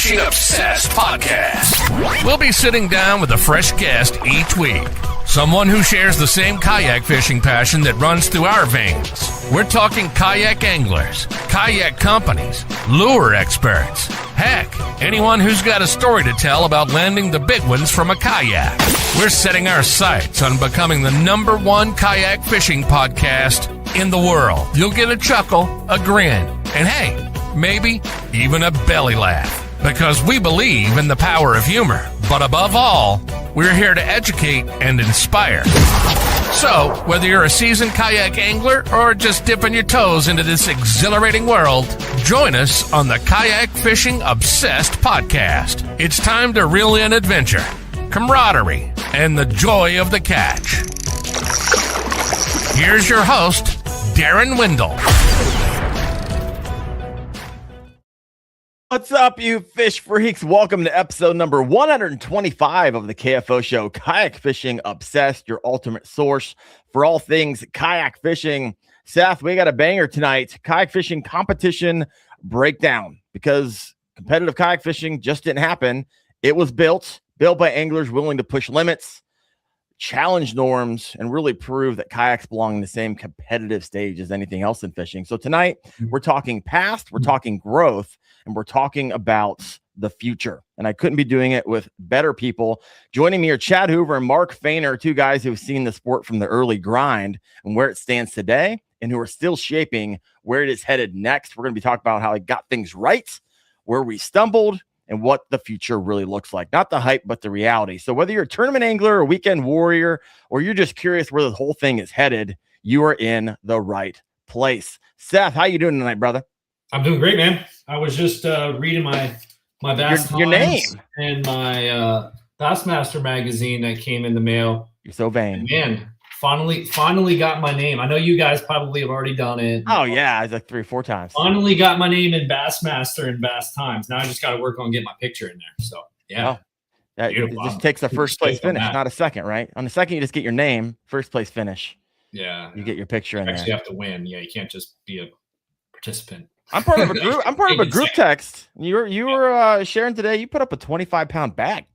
Fishing Obsessed podcast. We'll be sitting down with a fresh guest each week. Someone who shares the same kayak fishing passion that runs through our veins. We're talking kayak anglers, kayak companies, lure experts. Heck, anyone who's got a story to tell about landing the big ones from a kayak. We're setting our sights on becoming the #1 kayak fishing podcast in the world. You'll get a chuckle, a grin, and hey, maybe even a belly laugh. Because we believe in the power of humor. But above all, we're here to educate and inspire. So, whether you're a seasoned kayak angler or just dipping your toes into this exhilarating world, join us on the Kayak Fishing Obsessed podcast. It's time to reel in adventure, camaraderie, and the joy of the catch. Here's your host, Daren Wendell. What's up, you fish freaks? Welcome to episode number 125 of the KFO show, Kayak Fishing Obsessed, your ultimate source for all things kayak fishing. Seth, we got a banger tonight. Kayak fishing competition breakdown, because competitive kayak fishing just didn't happen. It was built by anglers willing to push limits, challenge norms, and really prove that kayaks belong in the same competitive stage as anything else in fishing. So tonight, we're talking past, we're talking growth, and we're talking about the future. And I couldn't be doing it with better people. Joining me are Chad Hoover and Mark Fehner, two guys who've seen the sport from the early grind and where it stands today, and who are still shaping where it is headed next. We're going to be talking about how they got things right, where we stumbled, and what the future really looks like. Not the hype, but the reality. So whether you're a tournament angler, a weekend warrior, or you're just curious where the whole thing is headed, you are in the right place. Seth, how you doing tonight, brother? I'm doing great, man. I was just reading my Bass your name and my Bassmaster magazine that came in the mail. You're so vain. And man, finally got my name. I know you guys probably have already done it. Oh yeah, it's like 3 or 4 times. Finally got my name in Bassmaster and Bass Times. Now I just got to work on getting my picture in there. So yeah. Oh, it just takes a first place finish, not a second, right? On the second, you just get your name, first place finish. Yeah. You get your picture in there. You have to win. Yeah, you can't just be a participant. I'm part of a group. I'm part of a group text. You were sharing today. You put up a 25-pound bag,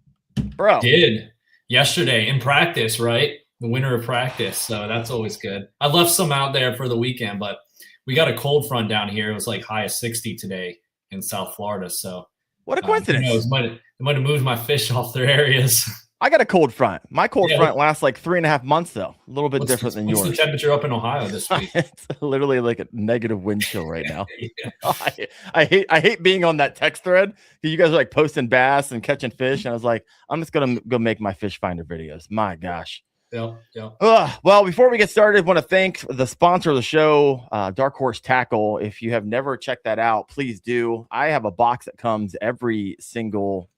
bro. I did yesterday in practice, right? The winner of practice. So that's always good. I left some out there for the weekend, but we got a cold front down here. It was like high of 60 today in South Florida. So what a coincidence. It might have moved my fish off their areas. I got a cold front. My cold front lasts like 3.5 months, though. A little bit different than yours. What's the temperature up in Ohio this week? It's literally like a negative wind chill right now. I hate being on that text thread. You guys are like posting bass and catching fish, and I was like, I'm just gonna go make my fish finder videos. My gosh. Yeah. Well, before we get started, I want to thank the sponsor of the show, Dark Horse Tackle. If you have never checked that out, please do. I have a box that comes every single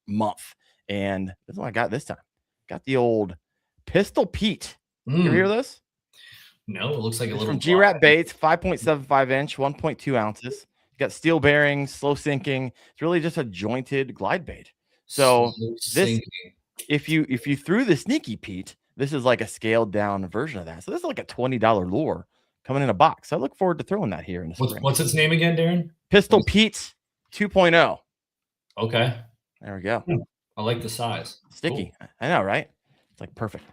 month. And this is what I got this time. Got the old Pistol Pete. You ever hear this? No, it looks like a little from G-Rat Baits, 5.75 inch, 1.2 ounces. Got steel bearings, slow sinking. It's really just a jointed glide bait. So if you threw the Sneaky Pete, this is like a scaled down version of that. So this is like a $20 lure coming in a box. So I look forward to throwing that here in the spring. What's its name again, Darren? Pistol Pete 2.0. Okay. There we go. I like the size. Sticky. Cool. I know, right? It's like perfect.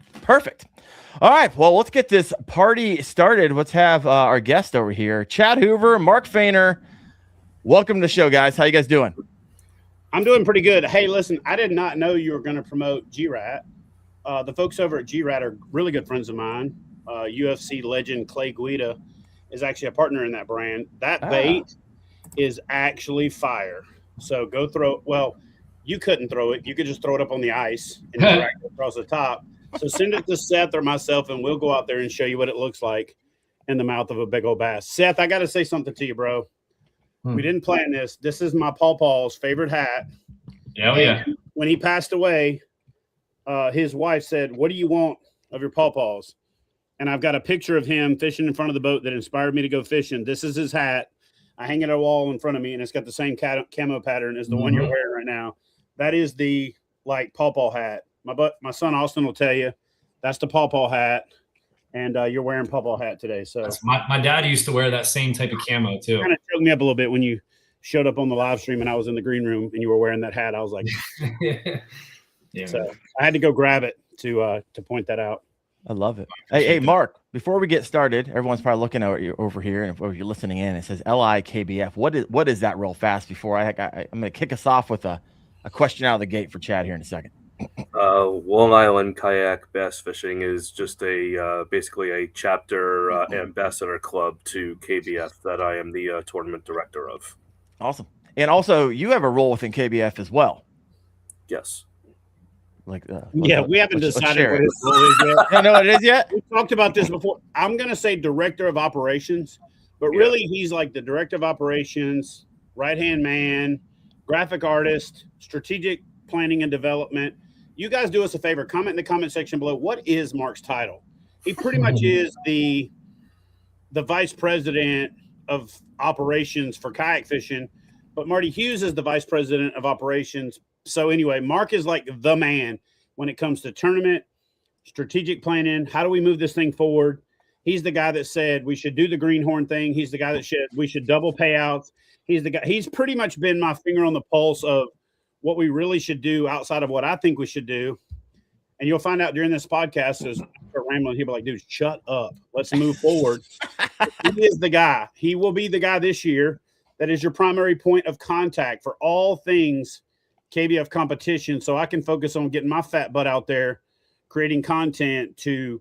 All right. Well, let's get this party started. Let's have our guest over here, Chad Hoover, Mark Fehner. Welcome to the show, guys. How you guys doing? I'm doing pretty good. Hey, listen, I did not know you were going to promote G-Rat. The folks over at G-Rat are really good friends of mine. UFC legend Clay Guida is actually a partner in that brand. That bait is actually fire. So go throw. Well, you couldn't throw it. You could just throw it up on the ice and drag it across the top. So send it to Seth or myself, and we'll go out there and show you what it looks like in the mouth of a big old bass. Seth, I got to say something to you, bro. We didn't plan this. This is my Pawpaw's favorite hat. Yeah. When he passed away, his wife said, "What do you want of your Pawpaws?" And I've got a picture of him fishing in front of the boat that inspired me to go fishing. This is his hat. I hang it on a wall in front of me, and it's got the same camo pattern as the one you're wearing right now. That is the Pawpaw hat. My son Austin will tell you that's the Pawpaw hat, and you're wearing Pawpaw hat today. So my dad used to wear that same type of camo too. Kind of choked me up a little bit when you showed up on the live stream and I was in the green room and you were wearing that hat. I was like, Yeah, so man. I had to go grab it to point that out. I love it. Hey, Mark, before we get started, everyone's probably looking at you over here, and if you're listening in, it says LIKBF. What is that real fast before I'm going to kick us off with a question out of the gate for Chad here in a second. Long Island Kayak Bass Fishing is just basically a chapter ambassador club to KBF that I am the tournament director of. Awesome. And also, you have a role within KBF as well. Yes. We haven't decided what his role is yet. You don't know what it is yet? We talked about this before. I'm going to say director of operations, but really he's like the director of operations, right-hand man, graphic artist, strategic planning and development. You guys do us a favor. Comment in the comment section below. What is Mark's title? He pretty much is the vice president of operations for kayak fishing, but Marty Hughes is the vice president of operations. So anyway, Mark is like the man when it comes to tournament, strategic planning. How do we move this thing forward? He's the guy that said we should do the greenhorn thing. He's the guy that said we should double payouts. He's the guy. He's pretty much been my finger on the pulse of what we really should do outside of what I think we should do. And you'll find out during this podcast, as rambling, he'll be like, dude, shut up. Let's move forward. He is the guy. He will be the guy this year that is your primary point of contact for all things KBF competition, so I can focus on getting my fat butt out there, creating content to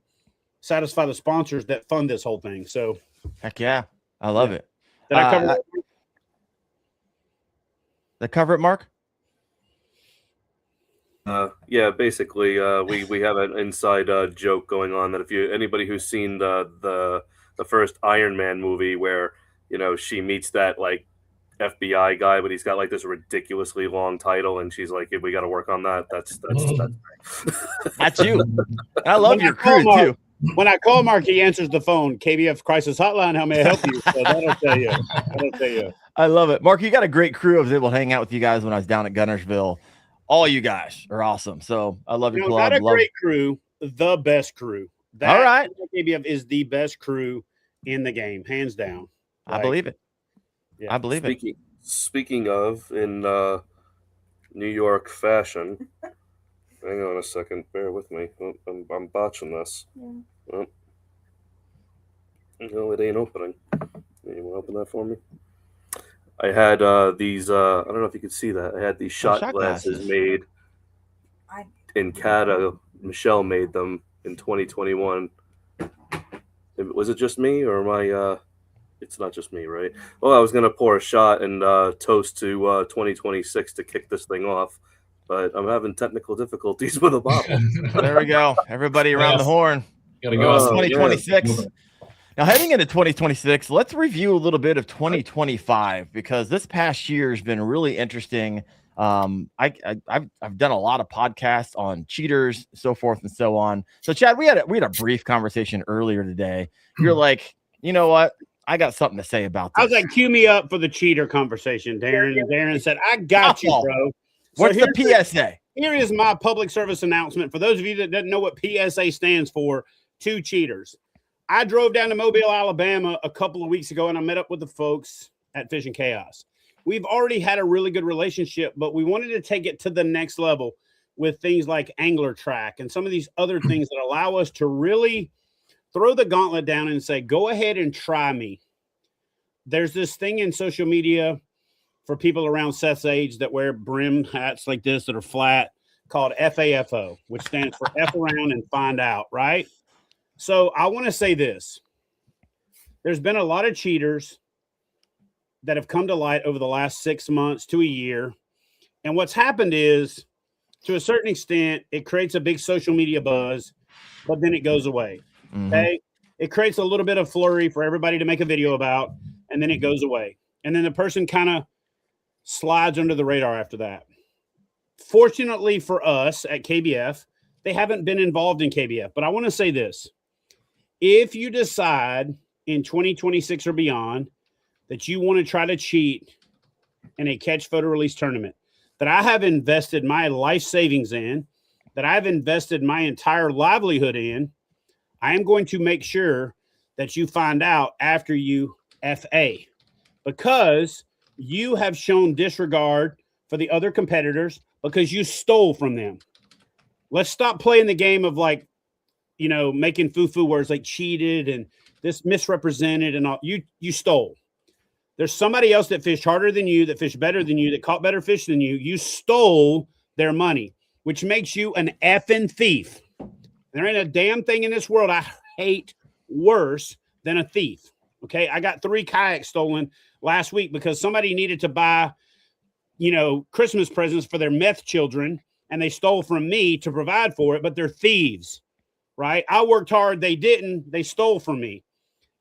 satisfy the sponsors that fund this whole thing. So, heck yeah, I love it. Did I cover it? Did I cover it, Mark? Yeah, basically, we have an inside joke going on that if anybody who's seen the first Iron Man movie where she meets that like FBI guy, but he's got like this ridiculously long title, and she's like, "If we got to work on that." That's That's you. I love your crew too. When I call Mark, he answers the phone. KBF crisis hotline. How may I help you? So that'll tell you. That'll tell you. I love it, Mark. You got a great crew. I was able to hang out with you guys when I was down at Gunnersville. All you guys are awesome. So I love your club. Not a great crew, the best crew. All right, KBF is the best crew in the game, hands down. I believe it. Yeah. I believe it. Speaking of, in New York fashion, hang on a second, bear with me. I'm botching this. Yeah. No, it ain't opening. You want to open that for me? I had these, I don't know if you could see that. I had these shot glasses made in Canada. Michelle made them in 2021. Was it just me, or am I... It's not just me, right? Well, I was going to pour a shot and toast to 2026 to kick this thing off, but I'm having technical difficulties with a bottle. There we go. Everybody around the horn. Got to go. 2026. Yeah. Now, heading into 2026, let's review a little bit of 2025 because this past year has been really interesting. I've done a lot of podcasts on cheaters, so forth and so on. So, Chad, we had a brief conversation earlier today. You're like, you know what? I got something to say about this. I was like, cue me up for the cheater conversation, Daren. And Daren said, I got you, bro. What's the PSA? Here is my public service announcement. For those of you that didn't know what PSA stands for, to cheaters. I drove down to Mobile, Alabama a couple of weeks ago, and I met up with the folks at Fishing Chaos. We've already had a really good relationship, but we wanted to take it to the next level with things like Angler Track and some of these other things that allow us to really throw the gauntlet down and say, go ahead and try me. There's this thing in social media for people around Seth's age that wear brim hats like this that are flat called FAFO, which stands for F around and find out, right? So I want to say this. There's been a lot of cheaters that have come to light over the last 6 months to a year. And what's happened is, to a certain extent, it creates a big social media buzz, but then it goes away. Okay. It creates a little bit of flurry for everybody to make a video about, and then it goes away. And then the person kind of slides under the radar after that. Fortunately for us at KBF, they haven't been involved in KBF. But I want to say this. If you decide in 2026 or beyond that you want to try to cheat in a catch photo release tournament that I have invested my life savings in, that I've invested my entire livelihood in, I am going to make sure that you find out after you FA, because you have shown disregard for the other competitors because you stole from them. Let's stop playing the game of like, making foo-foo words like cheated and this misrepresented and all. You stole. There's somebody else that fished harder than you, that fished better than you, that caught better fish than you. You stole their money, which makes you an effing thief. There ain't a damn thing in this world I hate worse than a thief. Okay, I got 3 kayaks stolen last week because somebody needed to buy, Christmas presents for their meth children, and they stole from me to provide for it, but they're thieves, right? I worked hard. They didn't. They stole from me.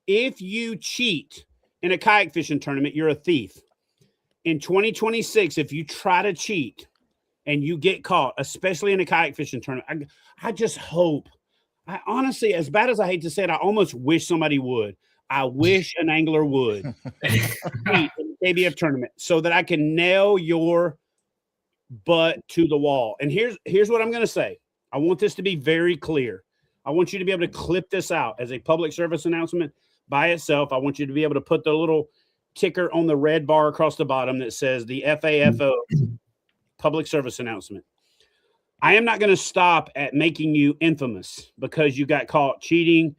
If you cheat in a kayak fishing tournament, you're a thief. In 2026, if you try to cheat and you get caught, especially in a kayak fishing tournament, I just hope, I honestly, as bad as I hate to say it, I almost wish somebody would. I wish an angler would cheat in the KBF tournament so that I can nail your butt to the wall. And here's what I'm going to say. I want this to be very clear. I want you to be able to clip this out as a public service announcement by itself. I want you to be able to put the little ticker on the red bar across the bottom that says the FAFO public service announcement. I am not going to stop at making you infamous because you got caught cheating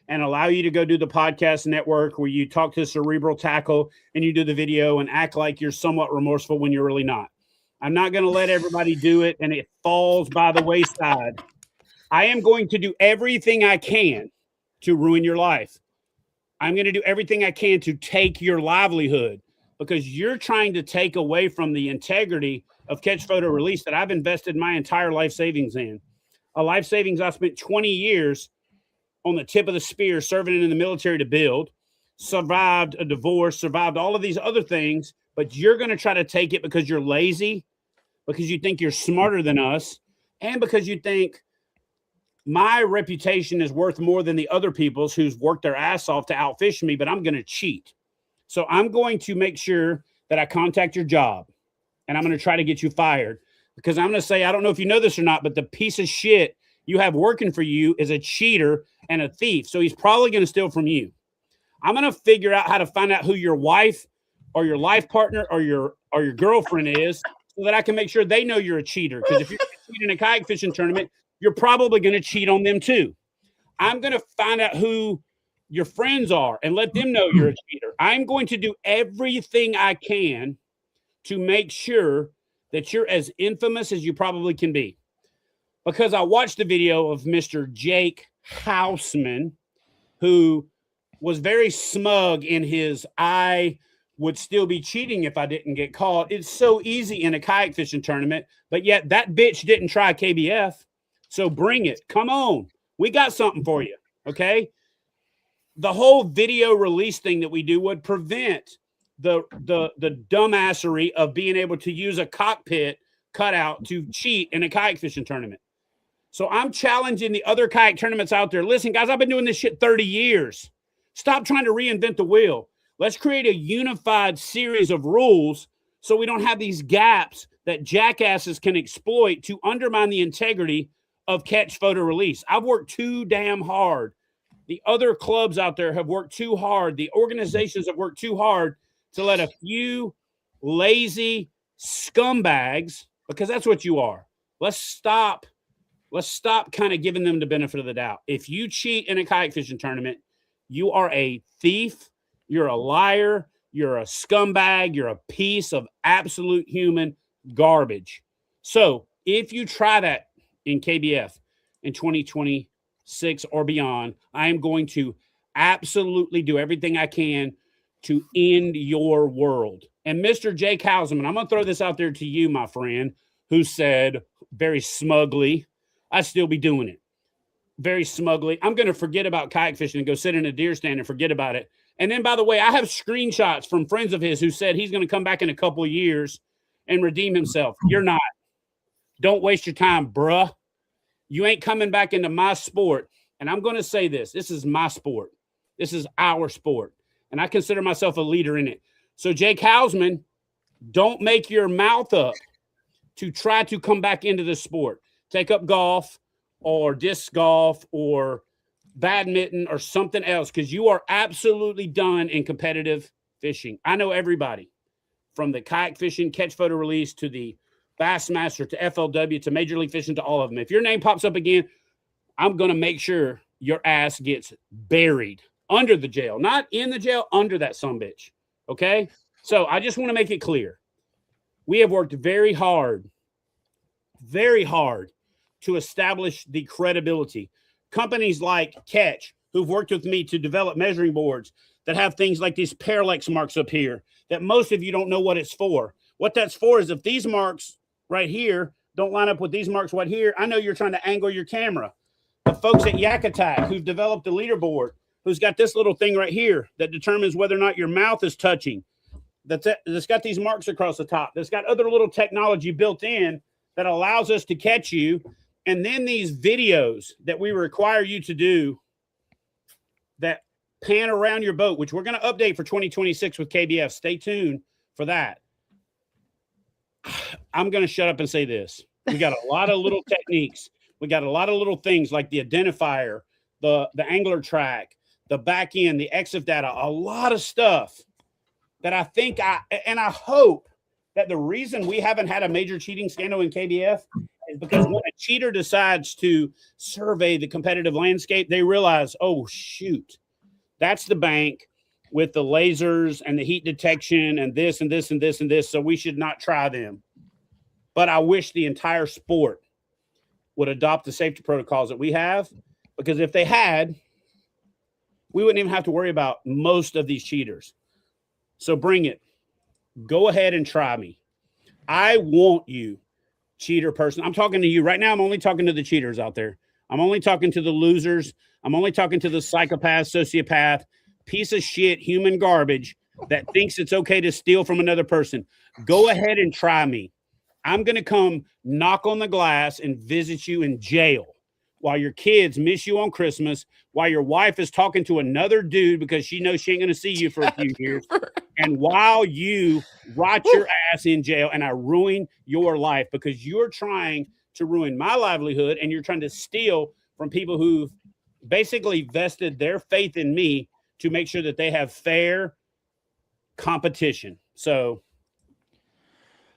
and allow you to go do the podcast network where you talk to Cerebral Tackle and you do the video and act like you're somewhat remorseful when you're really not. I'm not going to let everybody do it and it falls by the wayside. I am going to do everything I can to ruin your life. I'm going to do everything I can to take your livelihood because you're trying to take away from the integrity of Catch Photo Release that I've invested my entire life savings in. A life savings I spent 20 years on the tip of the spear, serving in the military to build, survived a divorce, survived all of these other things, but you're going to try to take it because you're lazy, because you think you're smarter than us, and because you think my reputation is worth more than the other people's who's worked their ass off to outfish me, but I'm going to cheat. So I'm going to make sure that I contact your job, and I'm going to try to get you fired because I'm going to say, I don't know if you know this or not, but the piece of shit you have working for you is a cheater and a thief. So he's probably going to steal from you. I'm going to figure out how to find out who your wife or your life partner or your girlfriend is so that I can make sure they know you're a cheater. Because if you're cheating in a kayak fishing tournament, you're probably going to cheat on them too. I'm going to find out who your friends are and let them know you're a cheater. I'm going to do everything I can to make sure that you're as infamous as you probably can be. Because I watched the video of Mr. Jake Houseman, who was very smug in his, I would still be cheating if I didn't get caught. It's so easy in a kayak fishing tournament, but yet that bitch didn't try KBF. So bring it. Come on. We got something for you. Okay. The whole video release thing that we do would prevent the dumbassery of being able to use a cockpit cutout to cheat in a kayak fishing tournament. So I'm challenging the other kayak tournaments out there. Listen, guys, I've been doing this shit 30 years. Stop trying to reinvent the wheel. Let's create a unified series of rules so we don't have these gaps that jackasses can exploit to undermine the integrity of Catch Photo Release. I've worked too damn hard. The other clubs out there have worked too hard. The organizations have worked too hard to let a few lazy scumbags, because that's what you are. Let's stop kind of giving them the benefit of the doubt. If you cheat in a kayak fishing tournament, you are a thief, you're a liar, you're a scumbag, you're a piece of absolute human garbage. So if you try that in KBF in 2026 or beyond, I am going to absolutely do everything I can to end your world. And Mr. Jake Houseman, I'm going to throw this out there to you, my friend, who said very smugly, I'd still be doing it. Very smugly, I'm going to forget about kayak fishing and go sit in a deer stand and forget about it. And then, by the way, I have screenshots from friends of his who said he's going to come back in a couple of years and redeem himself. You're not. Don't waste your time, bruh. You ain't coming back into my sport. And I'm going to say this. This is my sport. This is our sport. And I consider myself a leader in it. So, Jake Houseman, don't make your mouth up to try to come back into the sport. Take up golf or disc golf or badminton or something else, because you are absolutely done in competitive fishing. I know everybody. from the kayak fishing catch photo release to the Bassmaster to FLW to Major League Fishing to all of them. If your name pops up again, I'm going to make sure your ass gets buried under the jail, not in the jail, under that sumbitch. Okay. So I just want to make it clear. We have worked very hard to establish the credibility. Companies like Catch, who've worked with me to develop measuring boards that have things like these parallax marks up here that most of you don't know what it's for. What that's for is if these marks right here don't line up with these marks right here, I know you're trying to angle your camera. The folks at Yak Attack who've developed a leaderboard, who's got this little thing right here that determines whether or not your mouth is touching. That's got these marks across the top. That's got other little technology built in that allows us to catch you. And then these videos that we require you to do that pan around your boat, which we're going to update for 2026 with KBF. Stay tuned for that. I'm going to shut up and say this. We got a lot of little techniques. We got a lot of little things like the identifier, the angler track, the back end, the EXIF data, a lot of stuff that I think I hope that the reason we haven't had a major cheating scandal in KBF is because when a cheater decides to survey the competitive landscape, they realize, oh, shoot, that's the bank with the lasers and the heat detection and this and this and this and this. So we should not try them. But I wish the entire sport would adopt the safety protocols that we have, because if they had, we wouldn't even have to worry about most of these cheaters. So bring it. Go ahead and try me. I want you, cheater person. I'm talking to you right now. I'm only talking to the cheaters out there. I'm only talking to the losers. I'm only talking to the psychopath, sociopath, piece of shit, human garbage that thinks it's okay to steal from another person. Go ahead and try me. I'm going to come knock on the glass and visit you in jail while your kids miss you on Christmas, while your wife is talking to another dude because she knows she ain't going to see you for a few years, and while you rot your ass in jail and I ruin your life because you're trying to ruin my livelihood and you're trying to steal from people who've basically vested their faith in me to make sure that they have fair competition. So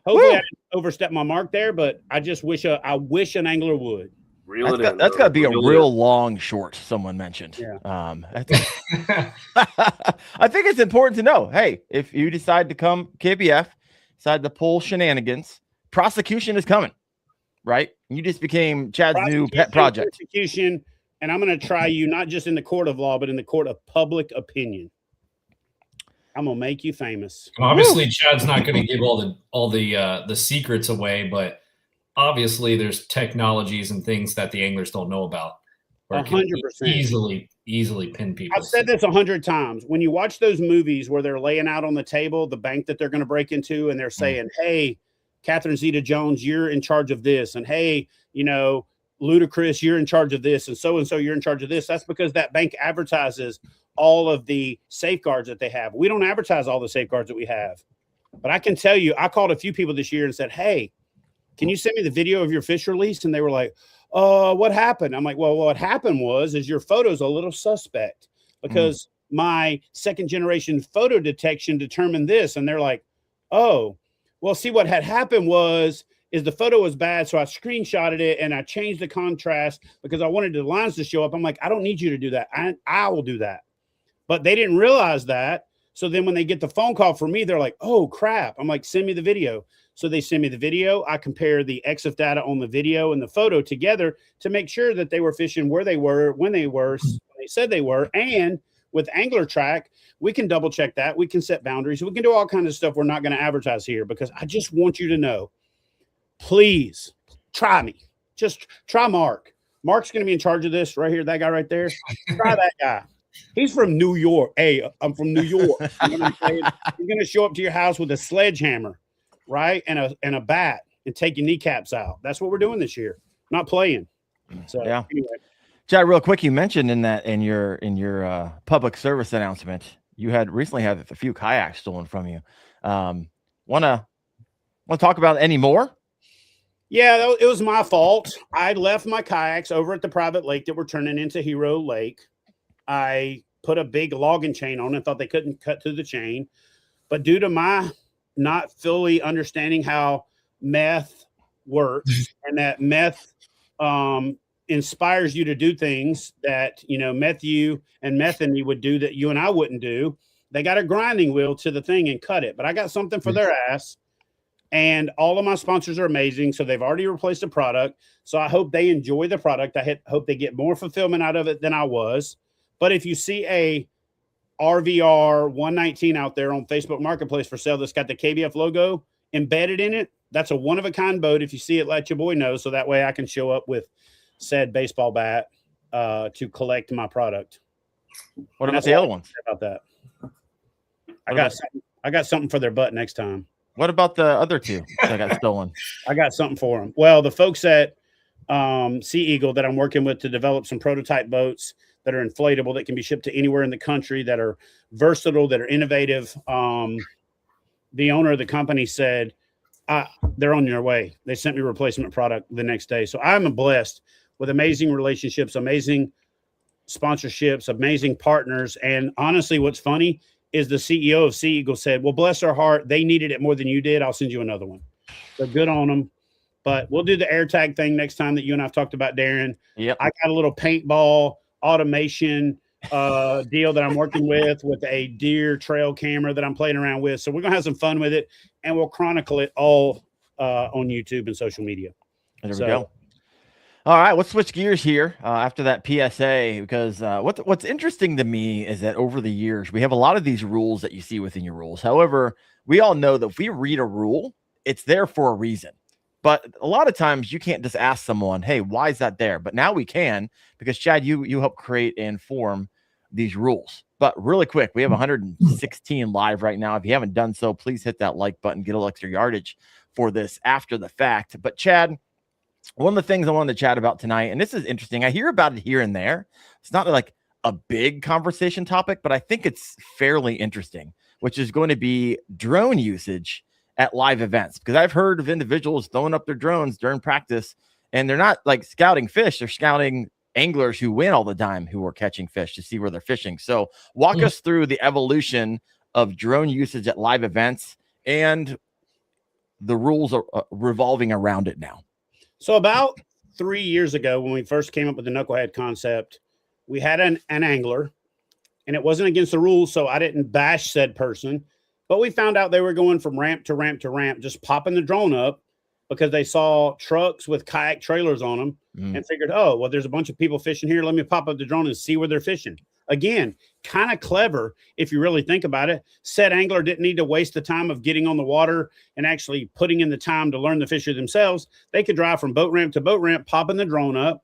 hopefully I didn't overstep my mark there, but I just wish I wish an angler would. That's got to be a real long short. Someone mentioned. Yeah. I think it's important to know. Hey, if you decide to come KBF, decide to pull shenanigans, prosecution is coming, right? You just became Chad's new pet project. Prosecution, and I'm going to try you not just in the court of law, but in the court of public opinion. I'm gonna make you famous. Obviously, Chad's not going to give all the secrets away, but obviously there's technologies and things that the anglers don't know about. 100%. Easily pin people. I've said this 100 times. When you watch those movies where they're laying out on the table the bank that they're going to break into, and they're saying, "Hey, Catherine Zeta-Jones, you're in charge of this," and "Hey, Ludacris, you're in charge of this," and so you're in charge of this. That's because that bank advertises all of the safeguards that they have. We don't advertise all the safeguards that we have. But I can tell you, I called a few people this year and said, "Hey, can you send me the video of your fish release?" And they were like, what happened? I'm like, well, what happened is your photo's a little suspect because my second generation photo detection determined this. And they're like, oh, well, see, what had happened is the photo was bad. So I screenshotted it and I changed the contrast because I wanted the lines to show up. I'm like, I don't need you to do that. I will do that. But they didn't realize that. So then when they get the phone call from me, they're like, oh, crap. I'm like, send me the video. So they send me the video. I compare the EXIF data on the video and the photo together to make sure that they were fishing where they were, when they said they were. And with Angler Track, we can double check that. We can set boundaries. We can do all kinds of stuff we're not going to advertise here because I just want you to know, please try me. Just try Mark. Mark's going to be in charge of this right here. That guy right there. Try that guy. He's from New York. Hey, I'm from New York. You know what I'm saying? He's going to show up to your house with a sledgehammer, right? And a bat and take your kneecaps out. That's what we're doing this year. Not playing. So yeah. Anyway. Chad, real quick, you mentioned in your public service announcement, you had recently had a few kayaks stolen from you. Want to talk about it any more? Yeah, it was my fault. I left my kayaks over at the private lake that we're turning into Hero Lake. I put a big logging chain on and thought they couldn't cut through the chain. But due to my not fully understanding how meth works and that meth inspires you to do things that, methu and methany would do that you and I wouldn't do. They got a grinding wheel to the thing and cut it. But I got something for their ass. And all of my sponsors are amazing. So they've already replaced the product. So I hope they enjoy the product. I hope they get more fulfillment out of it than I was. But if you see a RVR 119 out there on Facebook Marketplace for sale that's got the KBF logo embedded in it, that's a one-of-a-kind boat. If you see it, let your boy know. So that way I can show up with said baseball bat to collect my product. What about the other ones? About that, I got something for their butt next time. What about the other two that got stolen? I got something for them. Well, the folks at Sea Eagle that I'm working with to develop some prototype boats that are inflatable, that can be shipped to anywhere in the country, that are versatile, that are innovative. The owner of the company said, they're on their way. They sent me a replacement product the next day. So I'm blessed with amazing relationships, amazing sponsorships, amazing partners. And honestly, what's funny is the CEO of Sea Eagle said, well, bless their heart, they needed it more than you did. I'll send you another one. So good on them. But we'll do the AirTag thing next time that you and I've talked about, Daren. Yep. I got a little paintball automation deal that I'm working with a deer trail camera that I'm playing around with. So we're going to have some fun with it, and we'll chronicle it all on YouTube and social media. There we go. All right, let's switch gears here after that PSA, because what's interesting to me is that over the years, we have a lot of these rules that you see within your rules. However, we all know that if we read a rule, it's there for a reason. But a lot of times you can't just ask someone, hey, why is that there? But now we can, because Chad, you help create and form these rules. But really quick, we have 116 live right now. If you haven't done so, please hit that like button, get a little extra yardage for this after the fact. But Chad, one of the things I wanted to chat about tonight, and this is interesting, I hear about it here and there. It's not like a big conversation topic, but I think it's fairly interesting, which is going to be drone usage at live events, because I've heard of individuals throwing up their drones during practice, and they're not like scouting fish, they're scouting anglers who win all the time, who are catching fish to see where they're fishing. So walk us through the evolution of drone usage at live events and the rules are revolving around it now. So about 3 years ago, when we first came up with the knucklehead concept, we had an angler, and it wasn't against the rules, so I didn't bash said person. But we found out they were going from ramp to ramp to ramp, just popping the drone up because they saw trucks with kayak trailers on them and figured, oh, well, there's a bunch of people fishing here. Let me pop up the drone and see where they're fishing. Again, kind of clever if you really think about it. Said angler didn't need to waste the time of getting on the water and actually putting in the time to learn the fishery themselves. They could drive from boat ramp to boat ramp, popping the drone up.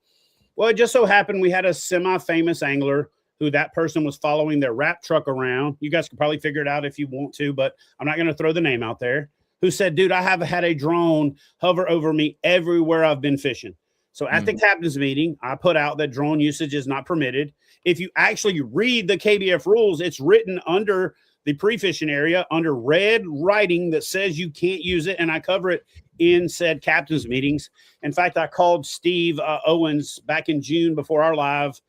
Well, it just so happened we had a semi-famous angler who that person was following their wrap truck around. You guys can probably figure it out if you want to, but I'm not going to throw the name out there. Who said, dude, I have had a drone hover over me everywhere I've been fishing. So at the captain's meeting, I put out that drone usage is not permitted. If you actually read the KBF rules, it's written under the pre-fishing area under red writing that says you can't use it. And I cover it in said captain's meetings. In fact, I called Steve Owens back in June before our live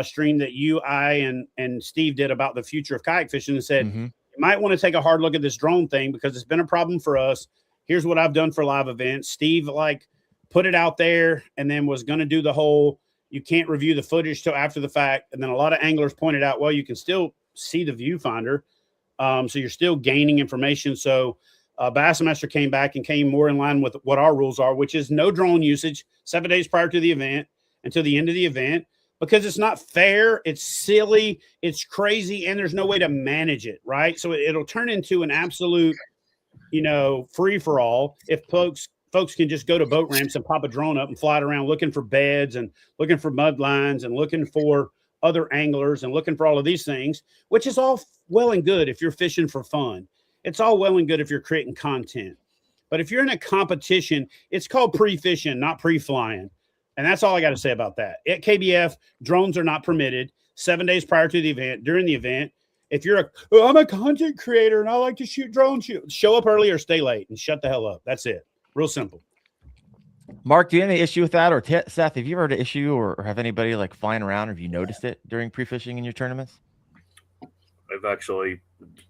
stream that I and Steve did about the future of kayak fishing, and said, you might want to take a hard look at this drone thing because it's been a problem for us. Here's what I've done for live events. Steve put it out there and then was going to do the whole, you can't review the footage till after the fact. And then a lot of anglers pointed out, well, you can still see the viewfinder. So you're still gaining information. So Bassmaster came back and came more in line with what our rules are, which is no drone usage 7 days prior to the event until the end of the event, because it's not fair. It's silly. It's crazy. And there's no way to manage it. Right. So it'll turn into an absolute, free for all. If folks can just go to boat ramps and pop a drone up and fly it around looking for beds and looking for mud lines and looking for other anglers and looking for all of these things, which is all well and good if you're fishing for fun. It's all well and good if you're creating content. But if you're in a competition, it's called pre-fishing, not pre-flying. And that's all I got to say about that. At KBF, drones are not permitted 7 days prior to the event, during the event. If you're I'm a content creator and I like to shoot drones, show up early or stay late and shut the hell up. That's it. Real simple. Mark, do you have any issue with that? Or Seth, have you ever had an issue or have anybody flying around? Have you noticed it during pre-fishing in your tournaments? I've actually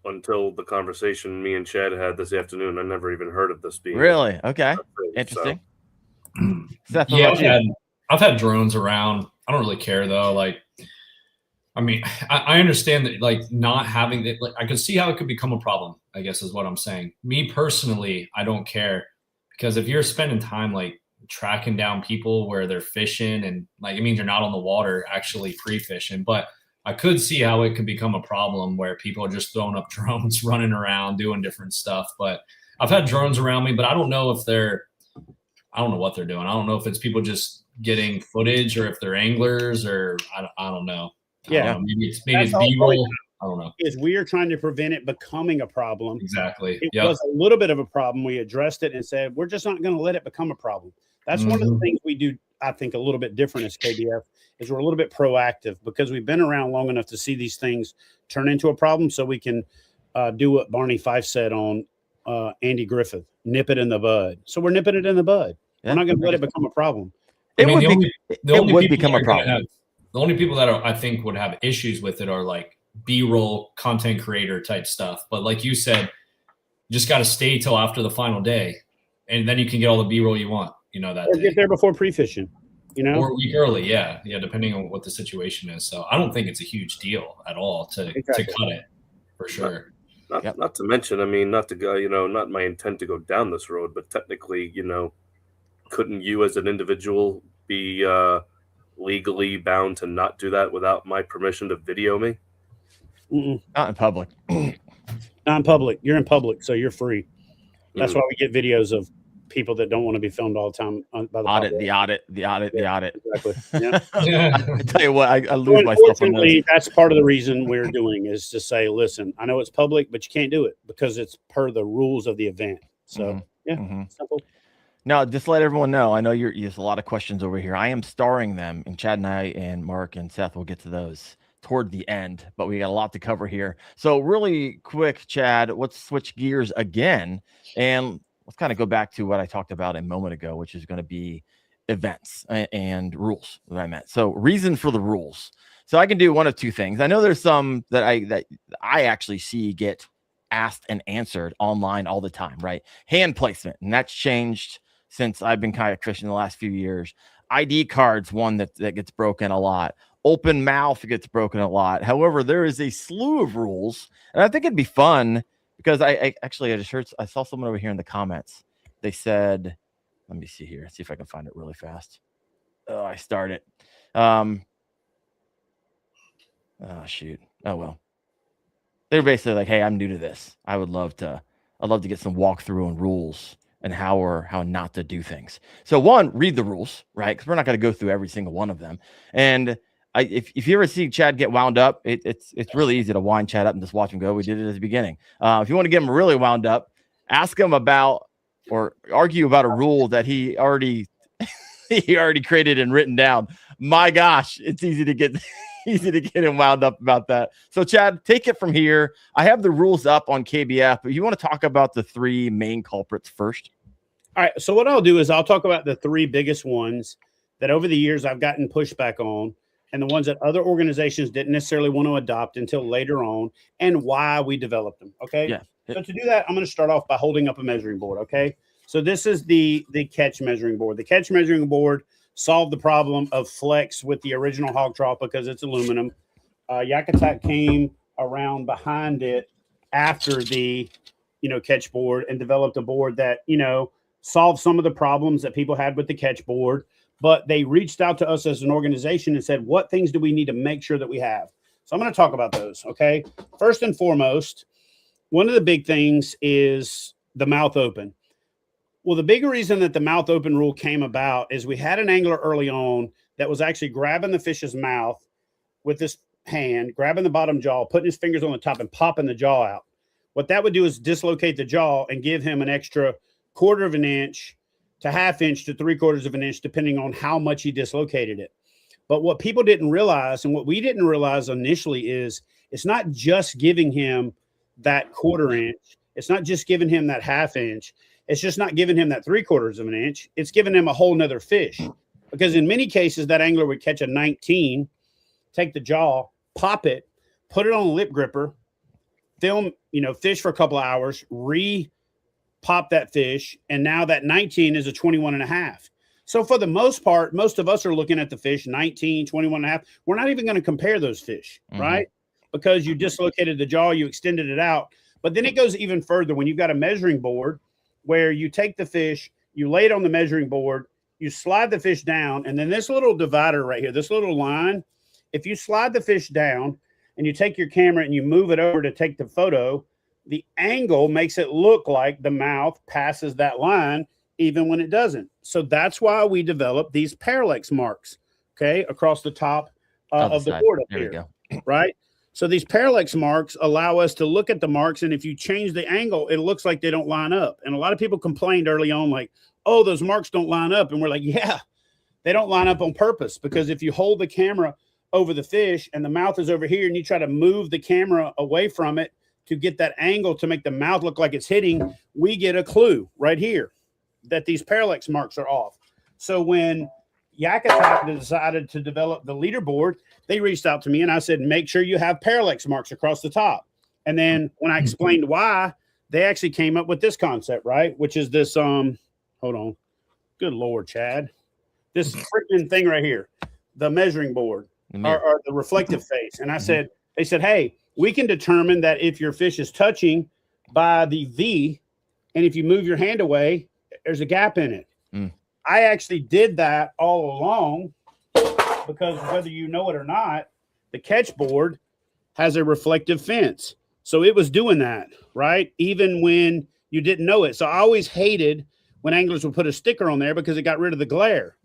until the conversation me and Chad had this afternoon. I never even heard of this being really okay. Interesting. So. Yeah, I've had drones around. I don't really care though. Like, I mean, I understand that like not having it. Like, I could see how it could become a problem, I guess is what I'm saying. Me personally, I don't care, because if you're spending time like tracking down people where they're fishing, and like it means you're not on the water actually pre-fishing. But I could see how it could become a problem where people are just throwing up drones, running around, doing different stuff. But I've had drones around me, but I don't know if I don't know what they're doing. I don't know if it's people just getting footage or if they're anglers, or I don't know. Yeah, maybe it's B-roll. I don't know. Is we are trying to prevent it becoming a problem. Exactly. It was a little bit of a problem. We addressed it and said we're just not going to let it become a problem. That's one of the things we do. I think a little bit different as KBF is we're a little bit proactive, because we've been around long enough to see these things turn into a problem, so we can do what Barney Fife said on Andy Griffith: nip it in the bud. So we're nipping it in the bud. Yeah. We're not going to let it become a problem. It would become a problem. The only people that I think would have issues with it are like B-roll content creator type stuff. But like you said, you just got to stay till after the final day, and then you can get all the B-roll you want. That or day. Get there before pre-fishing. Or a week early, yeah, depending on what the situation is. So I don't think it's a huge deal at all to cut it, for sure. Not to mention, I mean, not to go, not my intent to go down this road, but technically, couldn't you as an individual be legally bound to not do that without my permission to video me? Not in public. Not in public. You're in public, so you're free. That's why we get videos of people that don't want to be filmed all the time. By the audit. Exactly. Yeah. I tell you what, I lose myself. Unfortunately, that's part of the reason we're doing is to say, listen, I know it's public, but you can't do it because it's per the rules of the event. So simple. Now, just let everyone know. I know there's a lot of questions over here. I am starring them, and Chad and I and Mark and Seth will get to those toward the end, but we got a lot to cover here. So really quick, Chad, let's switch gears again, and let's kind of go back to what I talked about a moment ago, which is going to be events and rules that I meant. So reason for the rules. So I can do one of two things. I know there's some that I actually see get asked and answered online all the time, right? Hand placement, and that's changed since I've been kayak fishing the last few years. ID cards, one that gets broken a lot. Open mouth gets broken a lot. However, there is a slew of rules, and I think it'd be fun because I just heard, I saw someone over here in the comments. They said, let me see here, see if I can find it really fast. Oh, I started. Oh shoot. Oh well. They're basically like, hey, I'm new to this. I'd love to get some walkthrough and rules and how not to do things. So one, read the rules, right? Because we're not going to go through every single one of them. And if you ever see Chad get wound up, it's really easy to wind Chad up and just watch him go. We did it at the beginning. If you want to get him really wound up, ask him about or argue about a rule that he already created and written down. My gosh, it's easy to get him wound up about that. So Chad, take it from here. I have the rules up on KBF, but you want to talk about the three main culprits first? All right. So what I'll do is I'll talk about the three biggest ones that over the years I've gotten pushback on, and the ones that other organizations didn't necessarily want to adopt until later on, and why we developed them. Okay. Yeah. So to do that, I'm going to start off by holding up a measuring board. Okay. So this is the catch measuring board. The catch measuring board solved the problem of flex with the original hog trough because it's aluminum. Yak Attack came around behind it after the, catch board and developed a board that, solved some of the problems that people had with the catch board. But they reached out to us as an organization and said, what things do we need to make sure that we have? So I'm going to talk about those. Okay. First and foremost, one of the big things is the mouth open. Well, the big reason that the mouth open rule came about is we had an angler early on that was actually grabbing the fish's mouth with this hand, grabbing the bottom jaw, putting his fingers on the top and popping the jaw out. What that would do is dislocate the jaw and give him an extra 1/4 of an inch to 1/2 inch to 3/4 of an inch, depending on how much he dislocated it. But what people didn't realize, and what we didn't realize initially, is it's not just giving him that 1/4 inch. It's not just giving him that 1/2 inch. It's just not giving him that 3/4 of an inch. It's giving him a whole nother fish. Because in many cases, that angler would catch a 19, take the jaw, pop it, put it on a lip gripper, film, fish for a couple of hours, pop that fish, and now that 19 is a 21 and a half. So for the most part, most of us are looking at the fish 19, 21 and a half. We're not even going to compare those fish, right? Because you dislocated the jaw, you extended it out. But then it goes even further when you've got a measuring board where you take the fish, you lay it on the measuring board, you slide the fish down, and then this little divider right here, this little line, if you slide the fish down and you take your camera and you move it over to take the photo, the angle makes it look like the mouth passes that line even when it doesn't. So that's why we developed these parallax marks, okay, across the top of the board up here, right? So these parallax marks allow us to look at the marks, and if you change the angle, it looks like they don't line up. And a lot of people complained early on like, oh, those marks don't line up. And we're like, yeah, they don't line up on purpose, because if you hold the camera over the fish and the mouth is over here and you try to move the camera away from it to get that angle to make the mouth look like it's hitting, we get a clue right here that these parallax marks are off. So when Yak Attack decided to develop the leaderboard, they reached out to me and I said, make sure you have parallax marks across the top. And then when I explained why, they actually came up with this concept, right? Which is this, hold on. Good Lord, Chad. This freaking thing right here, the measuring board or the reflective face. And I said, they said, hey, we can determine that if your fish is touching by the V, and if you move your hand away, there's a gap in it. I actually did that all along, because whether you know it or not, the catch board has a reflective fence. So it was doing that, right? Even when you didn't know it. So I always hated when anglers would put a sticker on there because it got rid of the glare.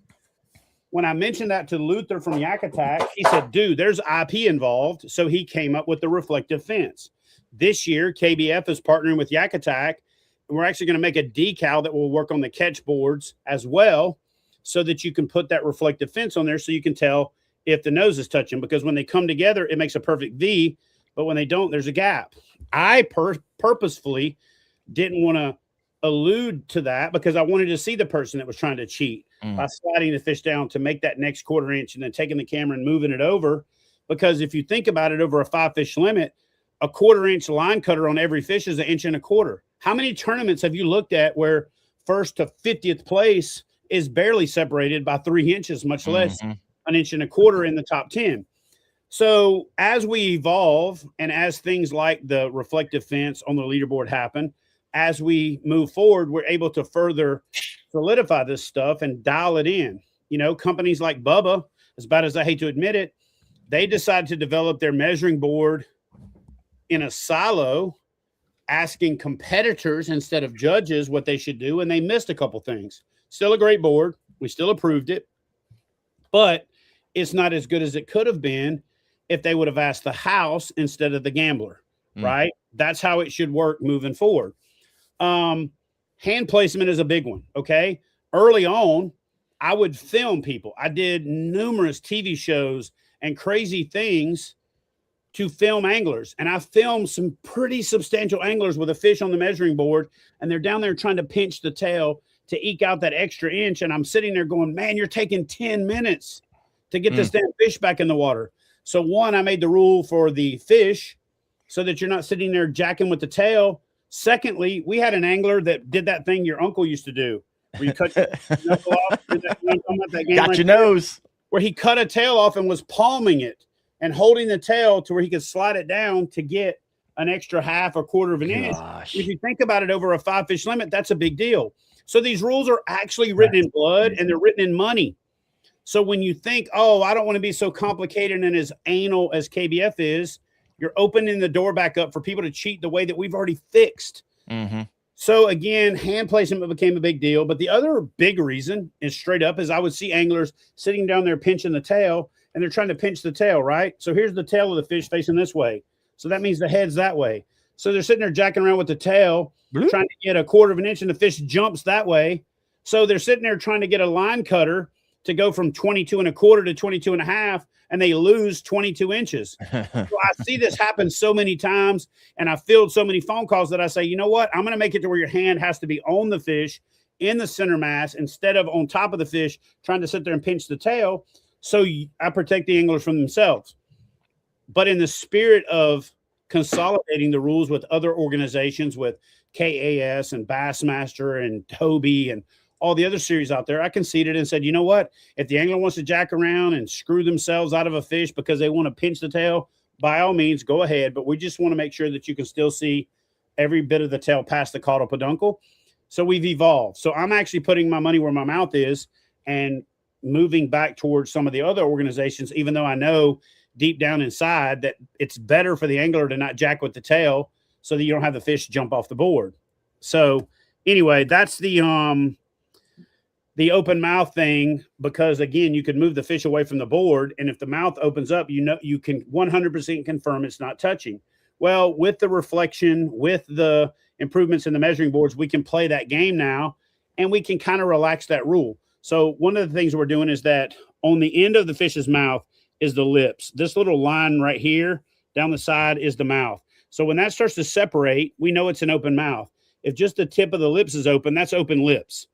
When I mentioned that to Luther from Yak Attack, he said, dude, there's IP involved. So he came up with the reflective fence. This year, KBF is partnering with Yak Attack. We're actually going to make a decal that will work on the catch boards as well, so that you can put that reflective fence on there so you can tell if the nose is touching, because when they come together, it makes a perfect V, but when they don't, there's a gap. I purposefully didn't want to allude to that because I wanted to see the person that was trying to cheat by sliding the fish down to make that next quarter inch and then taking the camera and moving it over. Because if you think about it, over a 5-fish limit, a 1/4 inch line cutter on every fish is 1.25 inches. How many tournaments have you looked at where first to 50th place is barely separated by 3 inches, much less 1.25 inches in the top 10? So as we evolve and as things like the reflective fence on the leaderboard happen, as we move forward, we're able to further solidify this stuff and dial it in. Companies like Bubba, as bad as I hate to admit it, they decided to develop their measuring board in a silo, asking competitors instead of judges what they should do, and they missed a couple things. Still a great board. We still approved it, but it's not as good as it could have been if they would have asked the house instead of the gambler, right? That's how it should work moving forward. Hand placement is a big one, okay? Early on, I would film people. I did numerous TV shows and crazy things to film anglers. And I filmed some pretty substantial anglers with a fish on the measuring board, and they're down there trying to pinch the tail to eke out that extra inch. And I'm sitting there going, man, you're taking 10 minutes to get this damn fish back in the water. So one, I made the rule for the fish so that you're not sitting there jacking with the tail. Secondly, we had an angler that did that thing your uncle used to do, where you cut your knuckle off. Got your nose. Where he cut a tail off and was palming it and holding the tail to where he could slide it down to get an extra 1/2 or 1/4 inch. If you think about it, over a 5-fish limit, that's a big deal. So these rules are actually written in blood, and they're written in money. So when you think, oh, I don't want to be so complicated and as anal as KBF is, you're opening the door back up for people to cheat the way that we've already fixed. So again, hand placement became a big deal. But the other big reason is straight up is I would see anglers sitting down there pinching the tail, and they're trying to pinch the tail, right? So here's the tail of the fish facing this way. So that means the head's that way. So they're sitting there jacking around with the tail, trying to get a 1/4 inch, and the fish jumps that way. So they're sitting there trying to get a line cutter to go from 22 1/4 to 22 1/2, and they lose 22 inches. So I see this happen so many times, and I field so many phone calls that I say, you know what? I'm going to make it to where your hand has to be on the fish in the center mass instead of on top of the fish trying to sit there and pinch the tail. So I protect the anglers from themselves. But in the spirit of consolidating the rules with other organizations, with KAS and Bassmaster and Toby and all the other series out there, I conceded and said, you know what? If the angler wants to jack around and screw themselves out of a fish because they want to pinch the tail, by all means, go ahead. But we just want to make sure that you can still see every bit of the tail past the caudal peduncle. So we've evolved. So I'm actually putting my money where my mouth is and moving back towards some of the other organizations, even though I know deep down inside that it's better for the angler to not jack with the tail so that you don't have the fish jump off the board. So anyway, that's the open mouth thing, because again, you could move the fish away from the board. And if the mouth opens up, you know, you can 100% confirm it's not touching. Well, with the reflection, with the improvements in the measuring boards, we can play that game now, and we can kind of relax that rule. So one of the things we're doing is that on the end of the fish's mouth is the lips. This little line right here down the side is the mouth. So when that starts to separate, we know it's an open mouth. If just the tip of the lips is open, that's open lips.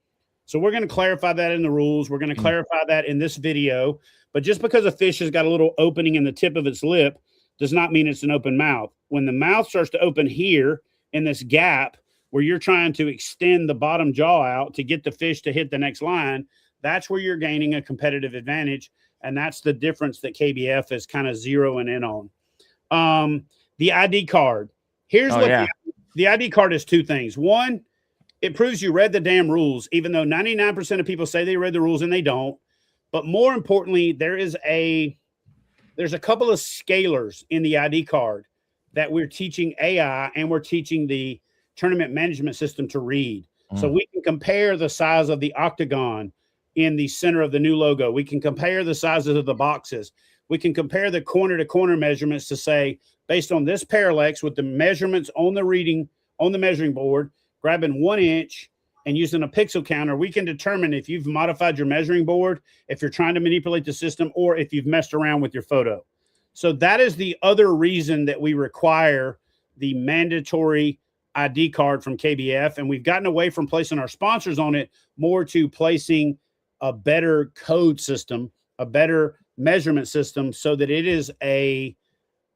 So we're going to clarify that in the rules. We're going to clarify that in this video. But just because a fish has got a little opening in the tip of its lip does not mean it's an open mouth. When the mouth starts to open here in this gap where you're trying to extend the bottom jaw out to get the fish to hit the next line, that's where you're gaining a competitive advantage. And that's the difference that KBF is kind of zeroing in on. The ID card. Here's the ID card is two things. One, it proves you read the damn rules, even though 99% of people say they read the rules and they don't. But more importantly, there's a couple of scalars in the ID card that we're teaching AI and we're teaching the tournament management system to read. So we can compare the size of the octagon in the center of the new logo. We can compare the sizes of the boxes. We can compare the corner to corner measurements to say, based on this parallax with the measurements on the measuring board, grabbing 1 inch and using a pixel counter, we can determine if you've modified your measuring board, if you're trying to manipulate the system, or if you've messed around with your photo. So that is the other reason that we require the mandatory ID card from KBF. And we've gotten away from placing our sponsors on it, more to placing a better code system, a better measurement system, so that it is a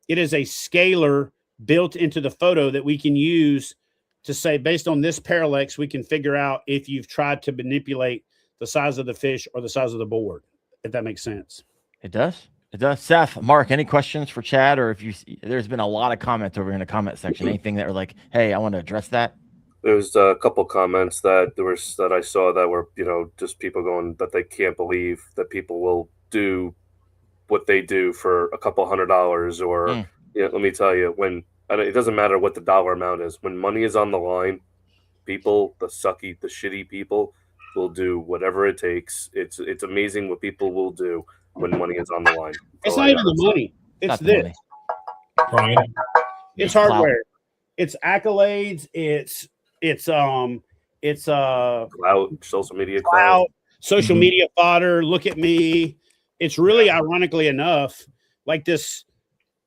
scalar built into the photo that we can use to say, based on this parallax, we can figure out if you've tried to manipulate the size of the fish or the size of the board, if that makes sense. It does. It does. Seth, Mark, any questions for Chad? Or if there's been a lot of comments over in the comment section, anything that were like, hey, I want to address that. There's a couple comments that I saw that were, just people going that they can't believe that people will do what they do for a couple $100 or, let me tell you, it doesn't matter what the dollar amount is. When money is on the line, people, the shitty people, will do whatever it takes. It's amazing what people will do when money is on the line. It's not even the money. It's this. Brian. It's hardware. It's accolades. It's clout, social media clout, social media fodder. Look at me. It's really, ironically enough, like this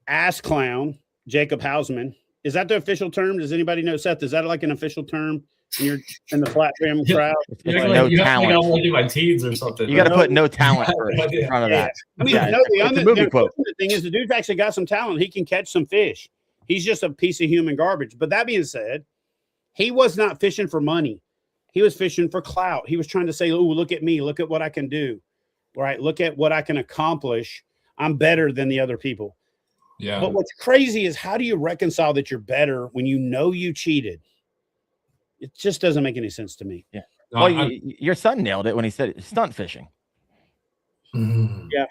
ass clown, Jacob Hausman. Is that the official term? Does anybody know, Seth? Is that like an official term in the flat trim crowd? No talent. I want to do my teens or something. You got to put no talent in front of that. I mean, the thing is, the dude's actually got some talent. He can catch some fish. He's just a piece of human garbage. But that being said, he was not fishing for money. He was fishing for clout. He was trying to say, "Oh, look at me. Look at what I can do. Right? Look at what I can accomplish. I'm better than the other people." Yeah. But what's crazy is, how do you reconcile that you're better when you know you cheated? It just doesn't make any sense to me. Yeah. Well, your son nailed it when he said stunt fishing. Yeah.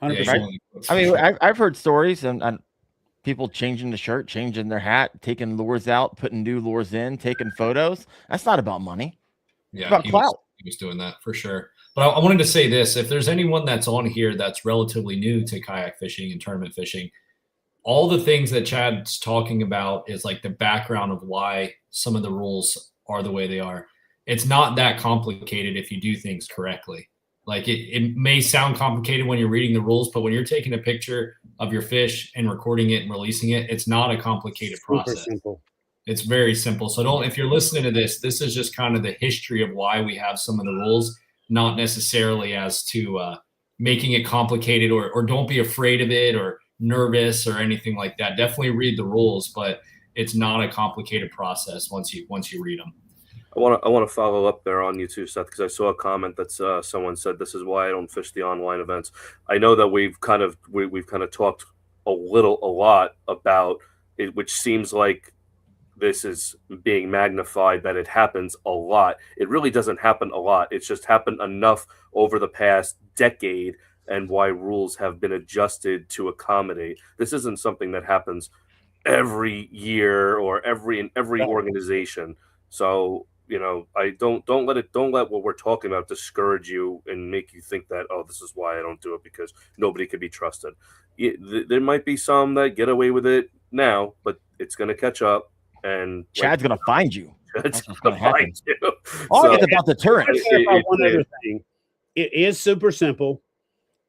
100%. I mean, I've heard stories and people changing the shirt, changing their hat, taking lures out, putting new lures in, taking photos. That's not about money. Yeah, it's about clout. He was doing that for sure. But I wanted to say this: if there's anyone that's on here that's relatively new to kayak fishing and tournament fishing, all the things that Chad's talking about is like the background of why some of the rules are the way they are. It's not that complicated if you do things correctly. Like it may sound complicated when you're reading the rules, but when you're taking a picture of your fish and recording it and releasing it, it's not a complicated process. Super simple. It's very simple. So if you're listening to this is just kind of the history of why we have some of the rules, not necessarily as to making it complicated or don't be afraid of it or nervous or anything like that. Definitely read the rules, but it's not a complicated process once you read them. I want to follow up there on you too, Seth, because I saw a comment that someone said this is why I don't fish the online events. I know that we've kind of talked a lot about it, which seems like this is being magnified, that it happens a lot. It really doesn't happen a lot. It's just happened enough over the past decade, and why rules have been adjusted to accommodate. This isn't something that happens every year or in every organization. So, I don't let what we're talking about discourage you and make you think that, oh, this is why I don't do it, because nobody can be trusted. There might be some that get away with it now, but it's going to catch up. And Chad's going to find you. Chad's going to find you. It's about deterrence. One other thing. It is super simple.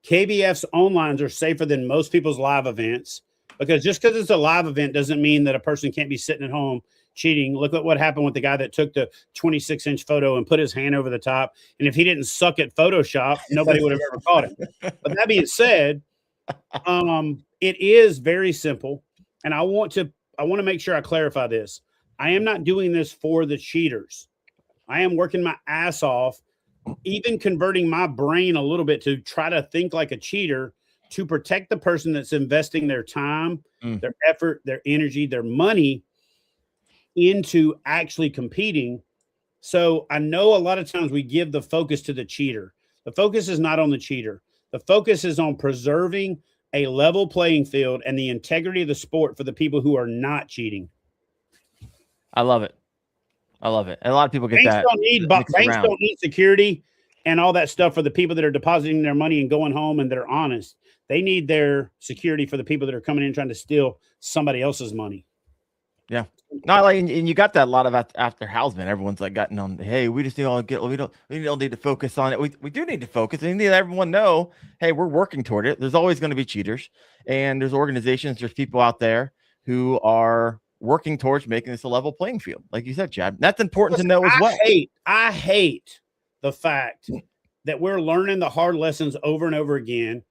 KBF's onlines are safer than most people's live events, because just because it's a live event doesn't mean that a person can't be sitting at home cheating. Look at what happened with the guy that took the 26-inch photo and put his hand over the top. And if he didn't suck at Photoshop, nobody would have ever caught him. But that being said, it is very simple. And I want to make sure I clarify this. I am not doing this for the cheaters. I am working my ass off, even converting my brain a little bit to try to think like a cheater, to protect the person that's investing their time, their effort, their energy, their money into actually competing. So I know a lot of times we give the focus to the cheater. The focus is not on the cheater. The focus is on preserving a level playing field and the integrity of the sport for the people who are not cheating. I love it. And a lot of people get banks that. Banks don't need security and all that stuff for the people that are depositing their money and going home and that are honest. They need their security for the people that are coming in trying to steal somebody else's money. Yeah. No, and you got that a lot of after Hausman. Everyone's like gotten on, hey, we just we don't need to focus on it. We do need to focus. And need to let everyone know, hey, we're working toward it. There's always going to be cheaters, and there's organizations, there's people out there who are working towards making this a level playing field. Like you said, Chad, that's important to know as well. I hate the fact that we're learning the hard lessons over and over again,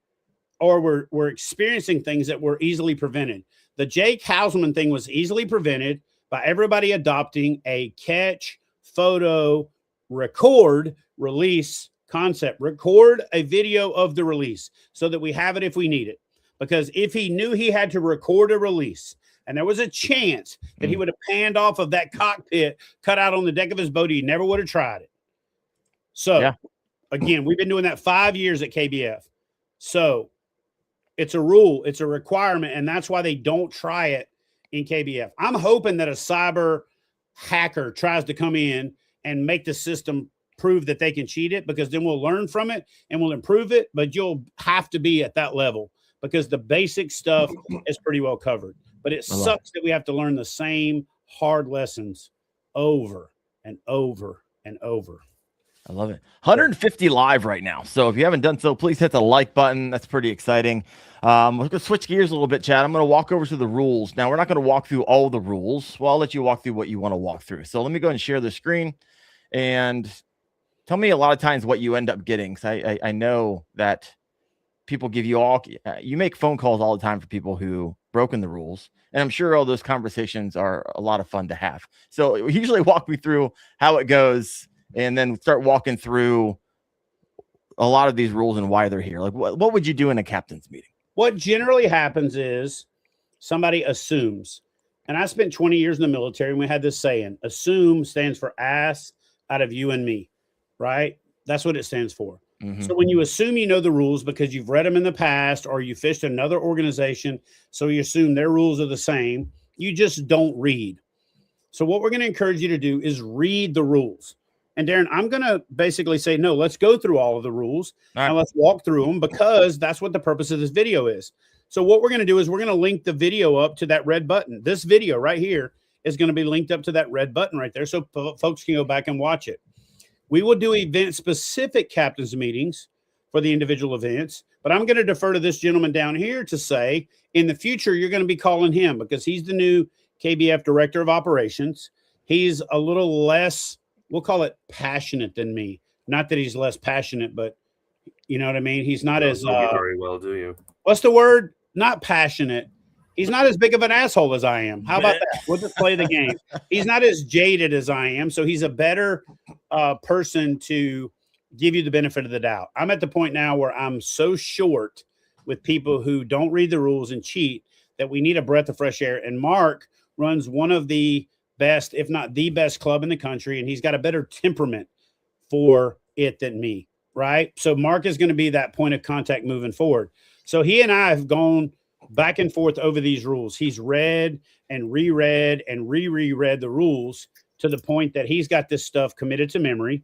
or we're experiencing things that were easily prevented. The Jake Hausman thing was easily prevented by everybody adopting a catch, photo, record, release concept. Record a video of the release so that we have it if we need it. Because if he knew he had to record a release and there was a chance that he would have panned off of that cockpit cut out on the deck of his boat, he never would have tried it. So, Again, we've been doing that 5 years at KBF. So it's a rule, it's a requirement, and that's why they don't try it in KBF. I'm hoping that a cyber hacker tries to come in and make the system prove that they can cheat it, because then we'll learn from it and we'll improve it, but you'll have to be at that level because the basic stuff is pretty well covered. But it sucks that we have to learn the same hard lessons over and over and over. I love it. 150 live right now. So if you haven't done so, please hit the like button. That's pretty exciting. We're going to switch gears a little bit, Chad. I'm going to walk over to the rules. Now, we're not going to walk through all the rules. Well, I'll let you walk through what you want to walk through. So let me go and share the screen and tell me a lot of times what you end up getting. Because I know that people give you you make phone calls all the time for people who broken the rules. And I'm sure all those conversations are a lot of fun to have. So usually walk me through how it goes, and then start walking through a lot of these rules and why they're here. Like, what would you do in a captain's meeting? What generally happens is somebody assumes. And I spent 20 years in the military, and we had this saying, assume stands for ass out of you and me, right? That's what it stands for. Mm-hmm. So when you assume you know the rules because you've read them in the past, or you fished another organization, so you assume their rules are the same, you just don't read. So what we're going to encourage you to do is read the rules. And Daren, I'm going to basically say, no, let's go through all of the rules and let's walk through them, because that's what the purpose of this video is. So what we're going to do is we're going to link the video up to that red button. This video right here is going to be linked up to that red button right there, so folks can go back and watch it. We will do event-specific captain's meetings for the individual events, but I'm going to defer to this gentleman down here to say, in the future, you're going to be calling him because he's the new KBF Director of Operations. He's a little less, we'll call it, passionate than me. Not that he's less passionate, but you know what I mean? He's not as... very well, do you? What's the word? not passionate. He's not as big of an asshole as I am. How about that? We'll just play the game. He's not as jaded as I am, so he's a better person to give you the benefit of the doubt. I'm at the point now where I'm so short with people who don't read the rules and cheat that we need a breath of fresh air. And Mark runs one of the best, if not the best club in the country, and he's got a better temperament for it than me, right? So Mark is going to be that point of contact moving forward. So he and I have gone back and forth over these rules. He's read and reread and reread the rules to the point that he's got this stuff committed to memory.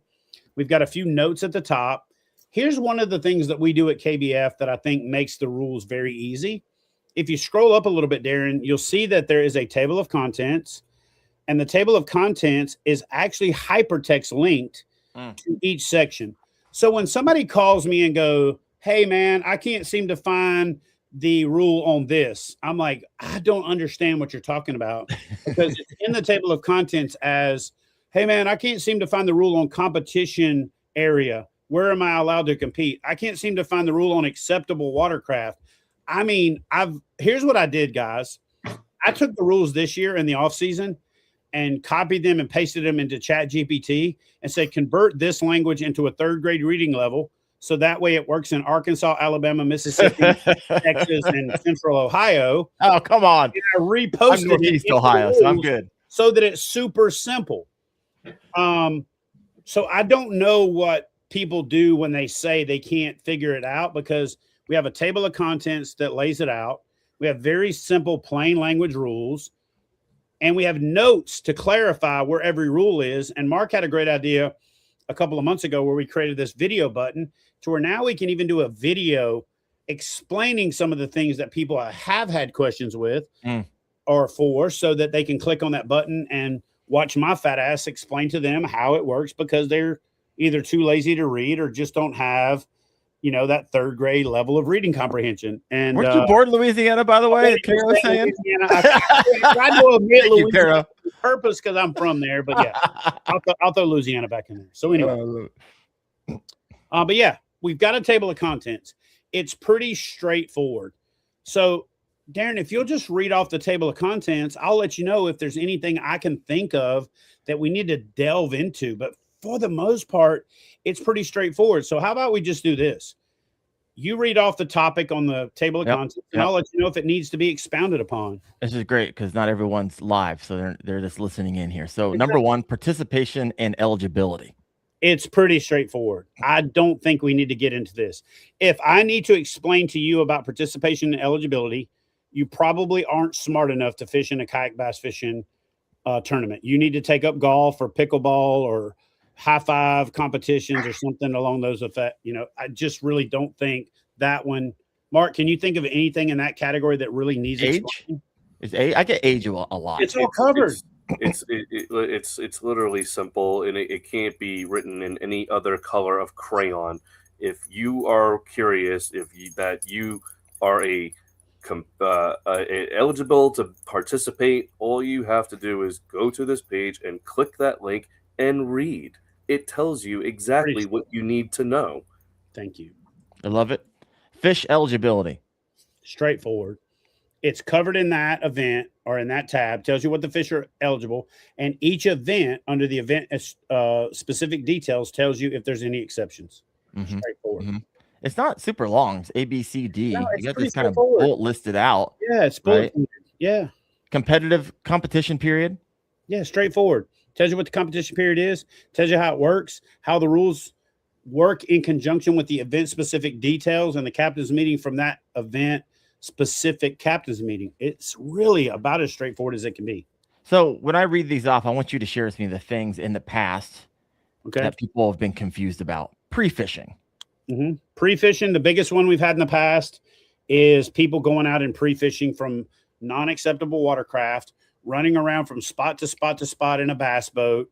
We've got a few notes at the top. Here's one of the things that we do at KBF that I think makes the rules very easy. If you scroll up a little bit, Daren, you'll see that there is a table of contents, and the table of contents is actually hypertext linked to each section. So when somebody calls me and go, hey man, I can't seem to find the rule on this, I'm like, I don't understand what you're talking about, because it's in the table of contents as, hey man, I can't seem to find the rule on competition area. Where am I allowed to compete? I can't seem to find the rule on acceptable watercraft. I mean, here's what I did, guys. I took the rules this year in the off season and copied them and pasted them into ChatGPT and said, convert this language into a 3rd grade reading level. So that way it works in Arkansas, Alabama, Mississippi, Texas, and Central Ohio. Oh, come on. And I reposted it Northeast Ohio, so I'm good. So that it's super simple. So I don't know what people do when they say they can't figure it out, because we have a table of contents that lays it out. We have very simple, plain language rules, and we have notes to clarify where every rule is. And Mark had a great idea a couple of months ago where we created this video button to where now we can even do a video explaining some of the things that people have had questions with or for, so that they can click on that button and watch my fat ass explain to them how it works, because they're either too lazy to read or just don't have, you know, that 3rd grade level of reading comprehension. And weren't you born in Louisiana, by the way? Kara was saying. I know admit Thank you, Kara. on purpose because I'm from there, but yeah, I'll throw Louisiana back in there. So anyway, but yeah, we've got a table of contents. It's pretty straightforward. So Daren, if you'll just read off the table of contents, I'll let you know if there's anything I can think of that we need to delve into. But for the most part, it's pretty straightforward. So how about we just do this? You read off the topic on the table of contents, and I'll let you know if it needs to be expounded upon. This is great because not everyone's live, so they're just listening in here. So number 1, participation and eligibility. It's pretty straightforward. I don't think we need to get into this. If I need to explain to you about participation and eligibility, you probably aren't smart enough to fish in a kayak bass fishing tournament. You need to take up golf or pickleball or high five competitions or something along those effects. You know, I just really don't think that one. Mark, can you think of anything in that category that really needs age? Is age? I get age a lot. It's all covered. It's literally simple, and it can't be written in any other color of crayon. If you are curious, that you are eligible to participate, all you have to do is go to this page and click that link and read. It tells you exactly what you need to know. Thank you. I love it. Fish eligibility. Straightforward. It's covered in that event or in that tab, tells you what the fish are eligible. And each event under the event specific details tells you if there's any exceptions. Straightforward. It's not super long. It's A, B, C, D. No, you got this kind of bullet listed out. Yeah, it's bullet. Right? Yeah. Competition period. Yeah, straightforward. Tells you what the competition period is. Tells you how it works, how the rules work in conjunction with the event-specific details and the captain's meeting from that event-specific captain's meeting. It's really about as straightforward as it can be. So when I read these off, I want you to share with me the things in the past that people have been confused about. Pre-fishing. Pre-fishing, the biggest one we've had in the past is people going out and pre-fishing from non-acceptable watercraft, running around from spot to spot to spot in a bass boat,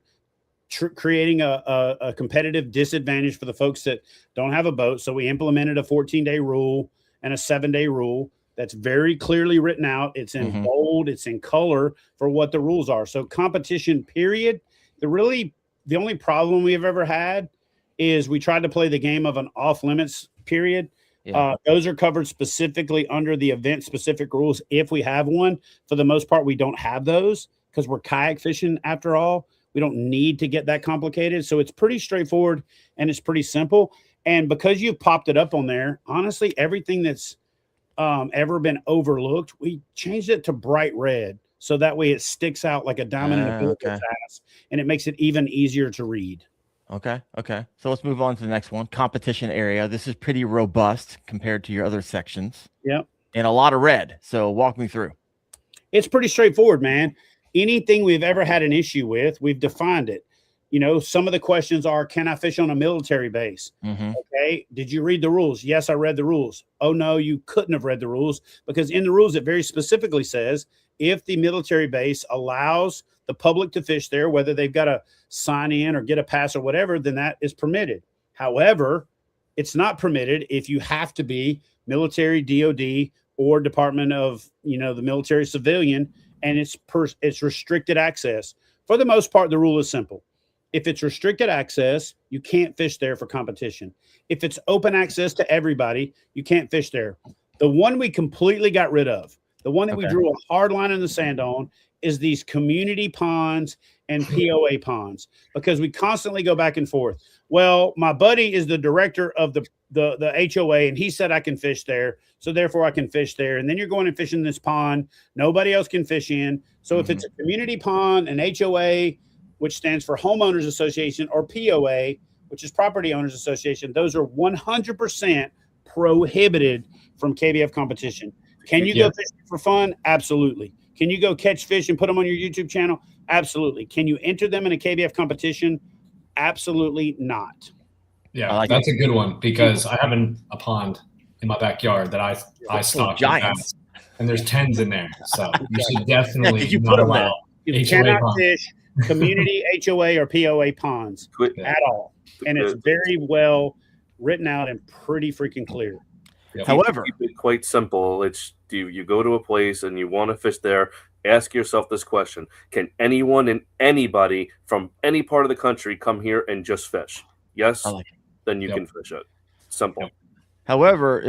creating a competitive disadvantage for the folks that don't have a boat. So we implemented a 14-day rule and a 7-day rule that's very clearly written out. It's in bold, it's in color for what the rules are. So competition period, the only problem we've ever had is we tried to play the game of an off limits period. Yeah. Those are covered specifically under the event specific rules. If we have one, for the most part, we don't have those because we're kayak fishing after all. We don't need to get that complicated. So it's pretty straightforward and it's pretty simple. And because you've popped it up on there, honestly, everything that's ever been overlooked, we changed it to bright red. So that way it sticks out like a diamond in a builder's ass, and it makes it even easier to read. Okay. So let's move on to the next one. Competition area. This is pretty robust compared to your other sections. Yep. And a lot of red. So walk me through. It's pretty straightforward, man. Anything we've ever had an issue with, we've defined it. You know, some of the questions are, can I fish on a military base? Mm-hmm. Okay. Did you read the rules? Yes, I read the rules. Oh, no, you couldn't have read the rules, because in the rules, it very specifically says if the military base allows the public to fish there, whether they've got to sign in or get a pass or whatever, then that is permitted. However, it's not permitted if you have to be military, DOD, or Department of, the military civilian, and it's restricted access. For the most part, the rule is simple. If it's restricted access, you can't fish there for competition. If it's open access to everybody, you can't fish there. The one we completely got rid of, the one that we drew a hard line in the sand on, is these community ponds and POA ponds, because we constantly go back and forth. Well, my buddy is the director of the HOA, and he said I can fish there, so therefore I can fish there. And then you're going and fishing this pond nobody else can fish in. So if it's a community pond, an HOA, which stands for Homeowners Association, or POA, which is Property Owners Association, those are 100% prohibited from KBF competition. Can you go fishing for fun? Absolutely. Can you go catch fish and put them on your YouTube channel? Absolutely. Can you enter them in a KBF competition? Absolutely not. Yeah, that's a good one, because I have a pond in my backyard that I stock giants, and there's 10s in there. So you should definitely not allow you cannot fish community HOA or POA ponds at all. And it's very well written out and pretty freaking clear. However, keep it quite simple. It's you go to a place and you want to fish there. Ask yourself this question: can anyone and anybody from any part of the country come here and just fish? Yes, then you can fish it. Simple. However,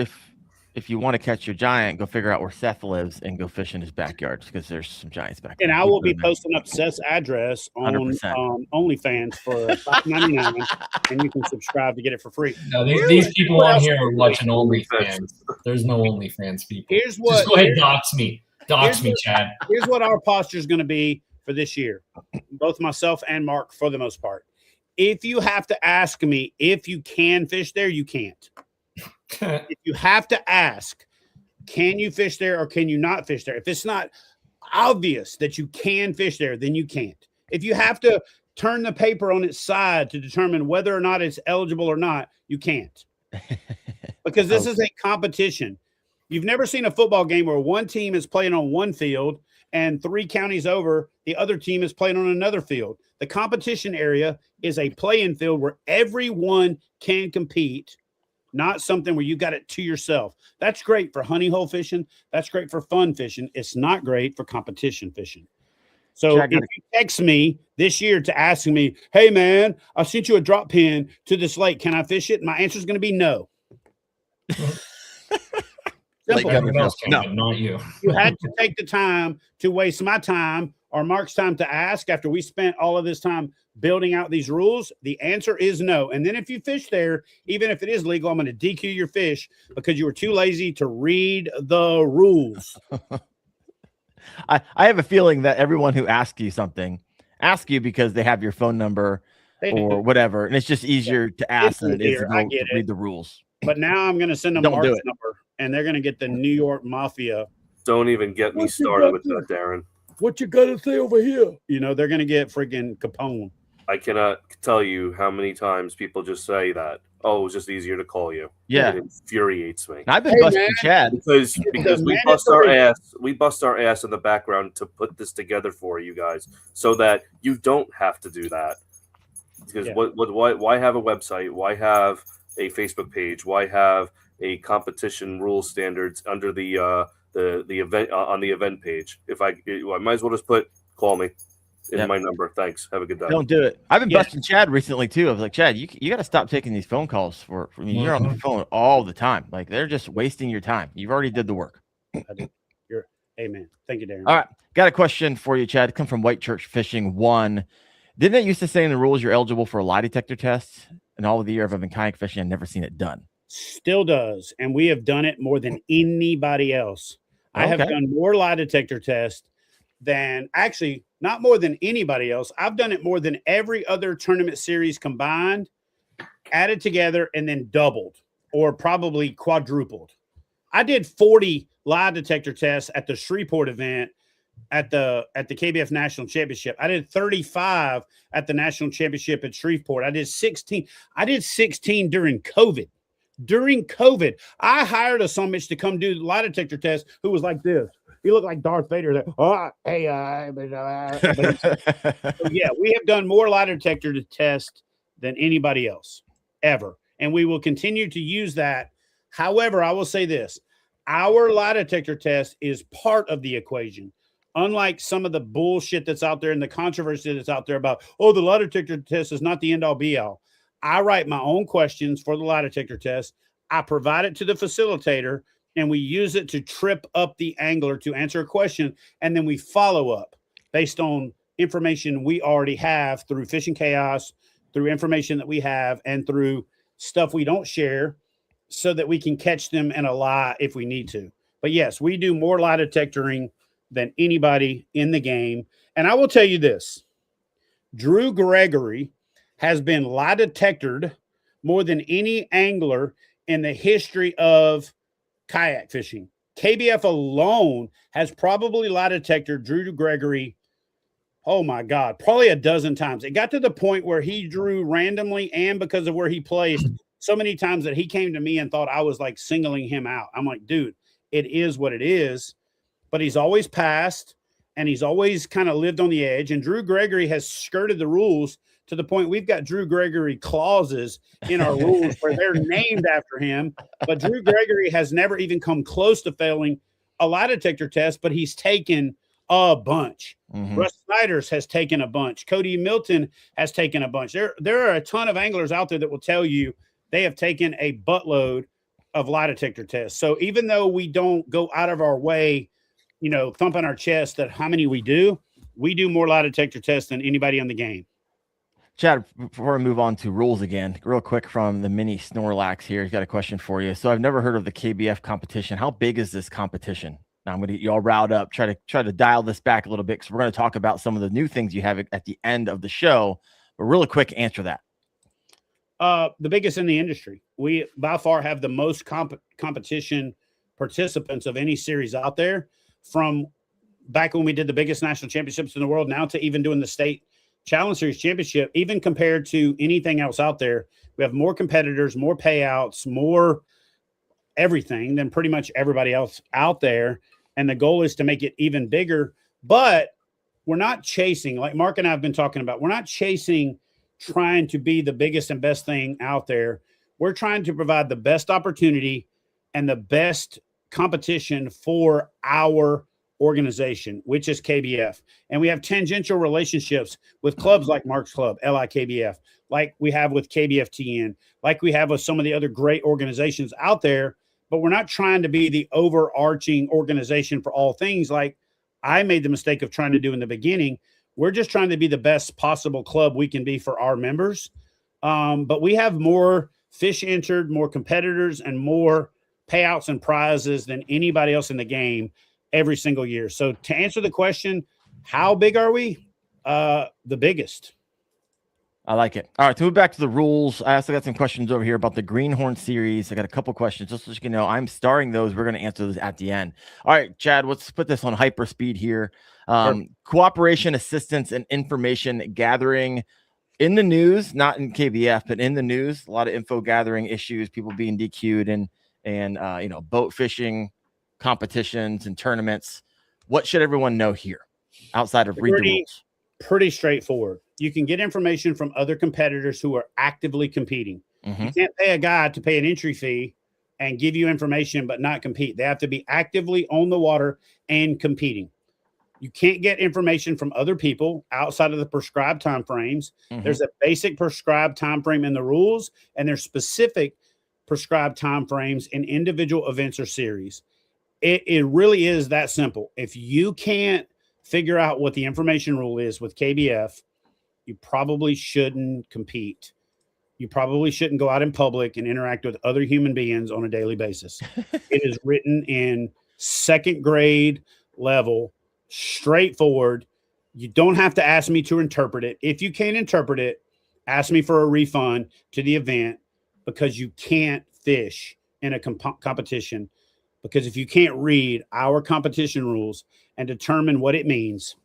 if you want to catch your giant, go figure out where Seth lives and go fish in his backyard, because there's some giants back there. And I will be posting up Seth's address on OnlyFans for $5.99, and you can subscribe to get it for free. No, these people on here are watching OnlyFans. There's no OnlyFans people. Just go ahead, dox me. Dox me, Chad. Here's what our posture is going to be for this year, both myself and Mark, for the most part. If you have to ask me if you can fish there, you can't. If you have to ask, can you fish there or can you not fish there? If it's not obvious that you can fish there, then you can't. If you have to turn the paper on its side to determine whether or not it's eligible or not, you can't. Because this is a competition. You've never seen a football game where one team is playing on one field and 3 counties over, the other team is playing on another field. The competition area is a play-in field where everyone can compete, not something where you got it to yourself. That's great for honey hole fishing. That's great for fun fishing. It's not great for competition fishing. So if you text me this year to ask me, hey, man, I sent you a drop pin to this lake. Can I fish it? My answer is going to be no. No, not you. You had to take the time to waste my time or Mark's time to ask after we spent all of this time building out these rules. The answer is no. And then if you fish there, even if it is legal, I'm going to DQ your fish because you were too lazy to read the rules. I have a feeling that everyone who asks you something asks you because they have your phone number or whatever, and it's just easier to ask than it is to read the rules. But now I'm going to send them Mark's number, and they're going to get the New York Mafia. Don't even get me started with that, Daren. What you got to say over here? You know, they're going to get freaking Capone. I cannot tell you how many times people just say that. Oh, it's just easier to call you. Yeah. It infuriates me. I've been busting Chad. Because we bust our ass. We bust our ass in the background to put this together for you guys so that you don't have to do that. Because why have a website? Why have a Facebook page? Why have a competition rule standards under the event on the event page? If I might as well just put call me. in my number. Thanks. Have a good day. Don't do it. I've been busting Chad recently too. I was like, Chad, you got to stop taking these phone calls for me. You're on the phone all the time. Like they're just wasting your time. You've already did the work. I did. Amen. Thank you, Daren. All right. Got a question for you, Chad. Come from White Church Fishing 1. Didn't it used to say in the rules you're eligible for a lie detector test? And all of the year I've been kayak fishing, I've never seen it done. Still does. And we have done it more than anybody else. I have done more lie detector tests than actually not more than anybody else. I've done it more than every other tournament series combined, added together, and then doubled or probably quadrupled. I did 40 lie detector tests at the Shreveport event at the KBF National Championship. I did 35 at the National Championship at Shreveport. I did 16. I did 16 during COVID. During COVID, I hired a summit to come do the lie detector test who was like this. He looked like Darth Vader. There. Oh, hey, so yeah, we have done more lie detector tests than anybody else ever. And we will continue to use that. However, I will say this. Our lie detector test is part of the equation. Unlike some of the bullshit that's out there and the controversy that's out there about, oh, the lie detector test is not the end all be all. I write my own questions for the lie detector test. I provide it to the facilitator, and we use it to trip up the angler to answer a question. And then we follow up based on information we already have through Fishing Chaos, through information that we have, and through stuff we don't share so that we can catch them in a lie if we need to. But yes, we do more lie detectoring than anybody in the game. And I will tell you this, Drew Gregory has been lie detectored more than any angler in the history of kayak fishing. KBF alone has probably lie detected Drew Gregory, oh my God, probably a dozen times. It got to the point where he drew randomly and because of where he placed so many times that he came to me and thought I was like singling him out. I'm like, dude, it is what it is. But he's always passed and he's always kind of lived on the edge. And Drew Gregory has skirted the rules to the point we've got Drew Gregory clauses in our rules where they're named after him. But Drew Gregory has never even come close to failing a lie detector test, but he's taken a bunch. Russ Snyder's has taken a bunch. Cody Milton has taken a bunch. There are a ton of anglers out there that will tell you they have taken a buttload of lie detector tests. So even though we don't go out of our way, thumping our chest that how many we do more lie detector tests than anybody in the game. Chad, before I move on to rules again, real quick from the mini Snorlax here, he's got a question for you. So I've never heard of the KBF competition. How big is this competition? Now I'm going to get you all riled up, try to dial this back a little bit because we're going to talk about some of the new things you have at the end of the show. But really quick, answer that. The biggest in the industry. We by far have the most competition participants of any series out there, from back when we did the biggest national championships in the world now to even doing the state Challenge Series championship. Even compared to anything else out there, we have more competitors, more payouts, more everything than pretty much everybody else out there. And the goal is to make it even bigger. But we're not chasing, like Mark and I have been talking about, we're not chasing trying to be the biggest and best thing out there. We're trying to provide the best opportunity and the best competition for our organization, which is KBF. And we have tangential relationships with clubs like Mark's Club, LIKBF, like we have with KBFTN, like we have with some of the other great organizations out there. But we're not trying to be the overarching organization for all things like I made the mistake of trying to do in the beginning. We're just trying to be the best possible club we can be for our members. But we have more fish entered, more competitors, and more payouts and prizes than anybody else in the game every single year. So to answer the question, how big are we? The biggest. I like it. All right, to move back to the rules, I also got some questions over here about the Greenhorn series. I got a couple questions. Just so you know, I'm starring those. We're going to answer those at the end. All right, Chad, let's put this on hyper speed here. Sure. Cooperation, assistance, and information gathering in the news, not in KBF, but in the news. A lot of info gathering issues, people being DQ'd and boat fishing competitions and tournaments. What should everyone know here outside of read the rules? Pretty straightforward. You can get information from other competitors who are actively competing. You can't pay a guy to pay an entry fee and give you information but not compete. They have to be actively on the water and competing. You can't get information from other people outside of the prescribed time frames. Mm-hmm. There's a basic prescribed time frame in the rules, and there's specific prescribed time frames in individual events or series. It really is that simple. If you can't figure out what the information rule is with KBF, you probably shouldn't compete. You probably shouldn't go out in public and interact with other human beings on a daily basis. It is written in second grade level, straightforward. You don't have to ask me to interpret it. If you can't interpret it, ask me for a refund to the event, because you can't fish in a competition. Because if you can't read our competition rules and determine what it means,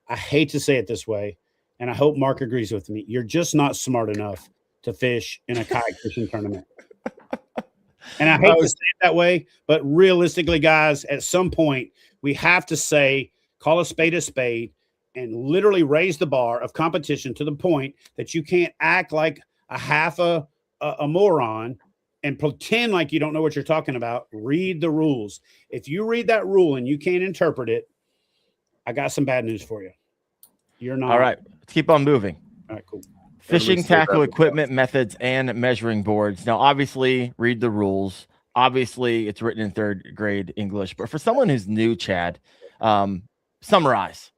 I hate to say it this way, and I hope Mark agrees with me, you're just not smart enough to fish in a kayak fishing tournament. And I hate to say it that way, but realistically, guys, at some point, we have to say, call a spade, and literally raise the bar of competition to the point that you can't act like a half a moron and pretend like you don't know what you're talking about. Read the rules. If you read that rule and you can't interpret it, I got some bad news for you. You're not. All right. Let's keep on moving. All right, cool. Fishing tackle equipment, methods, and measuring boards. Now, obviously, read the rules. Obviously, it's written in third grade English. But for someone who's new, Chad, summarize.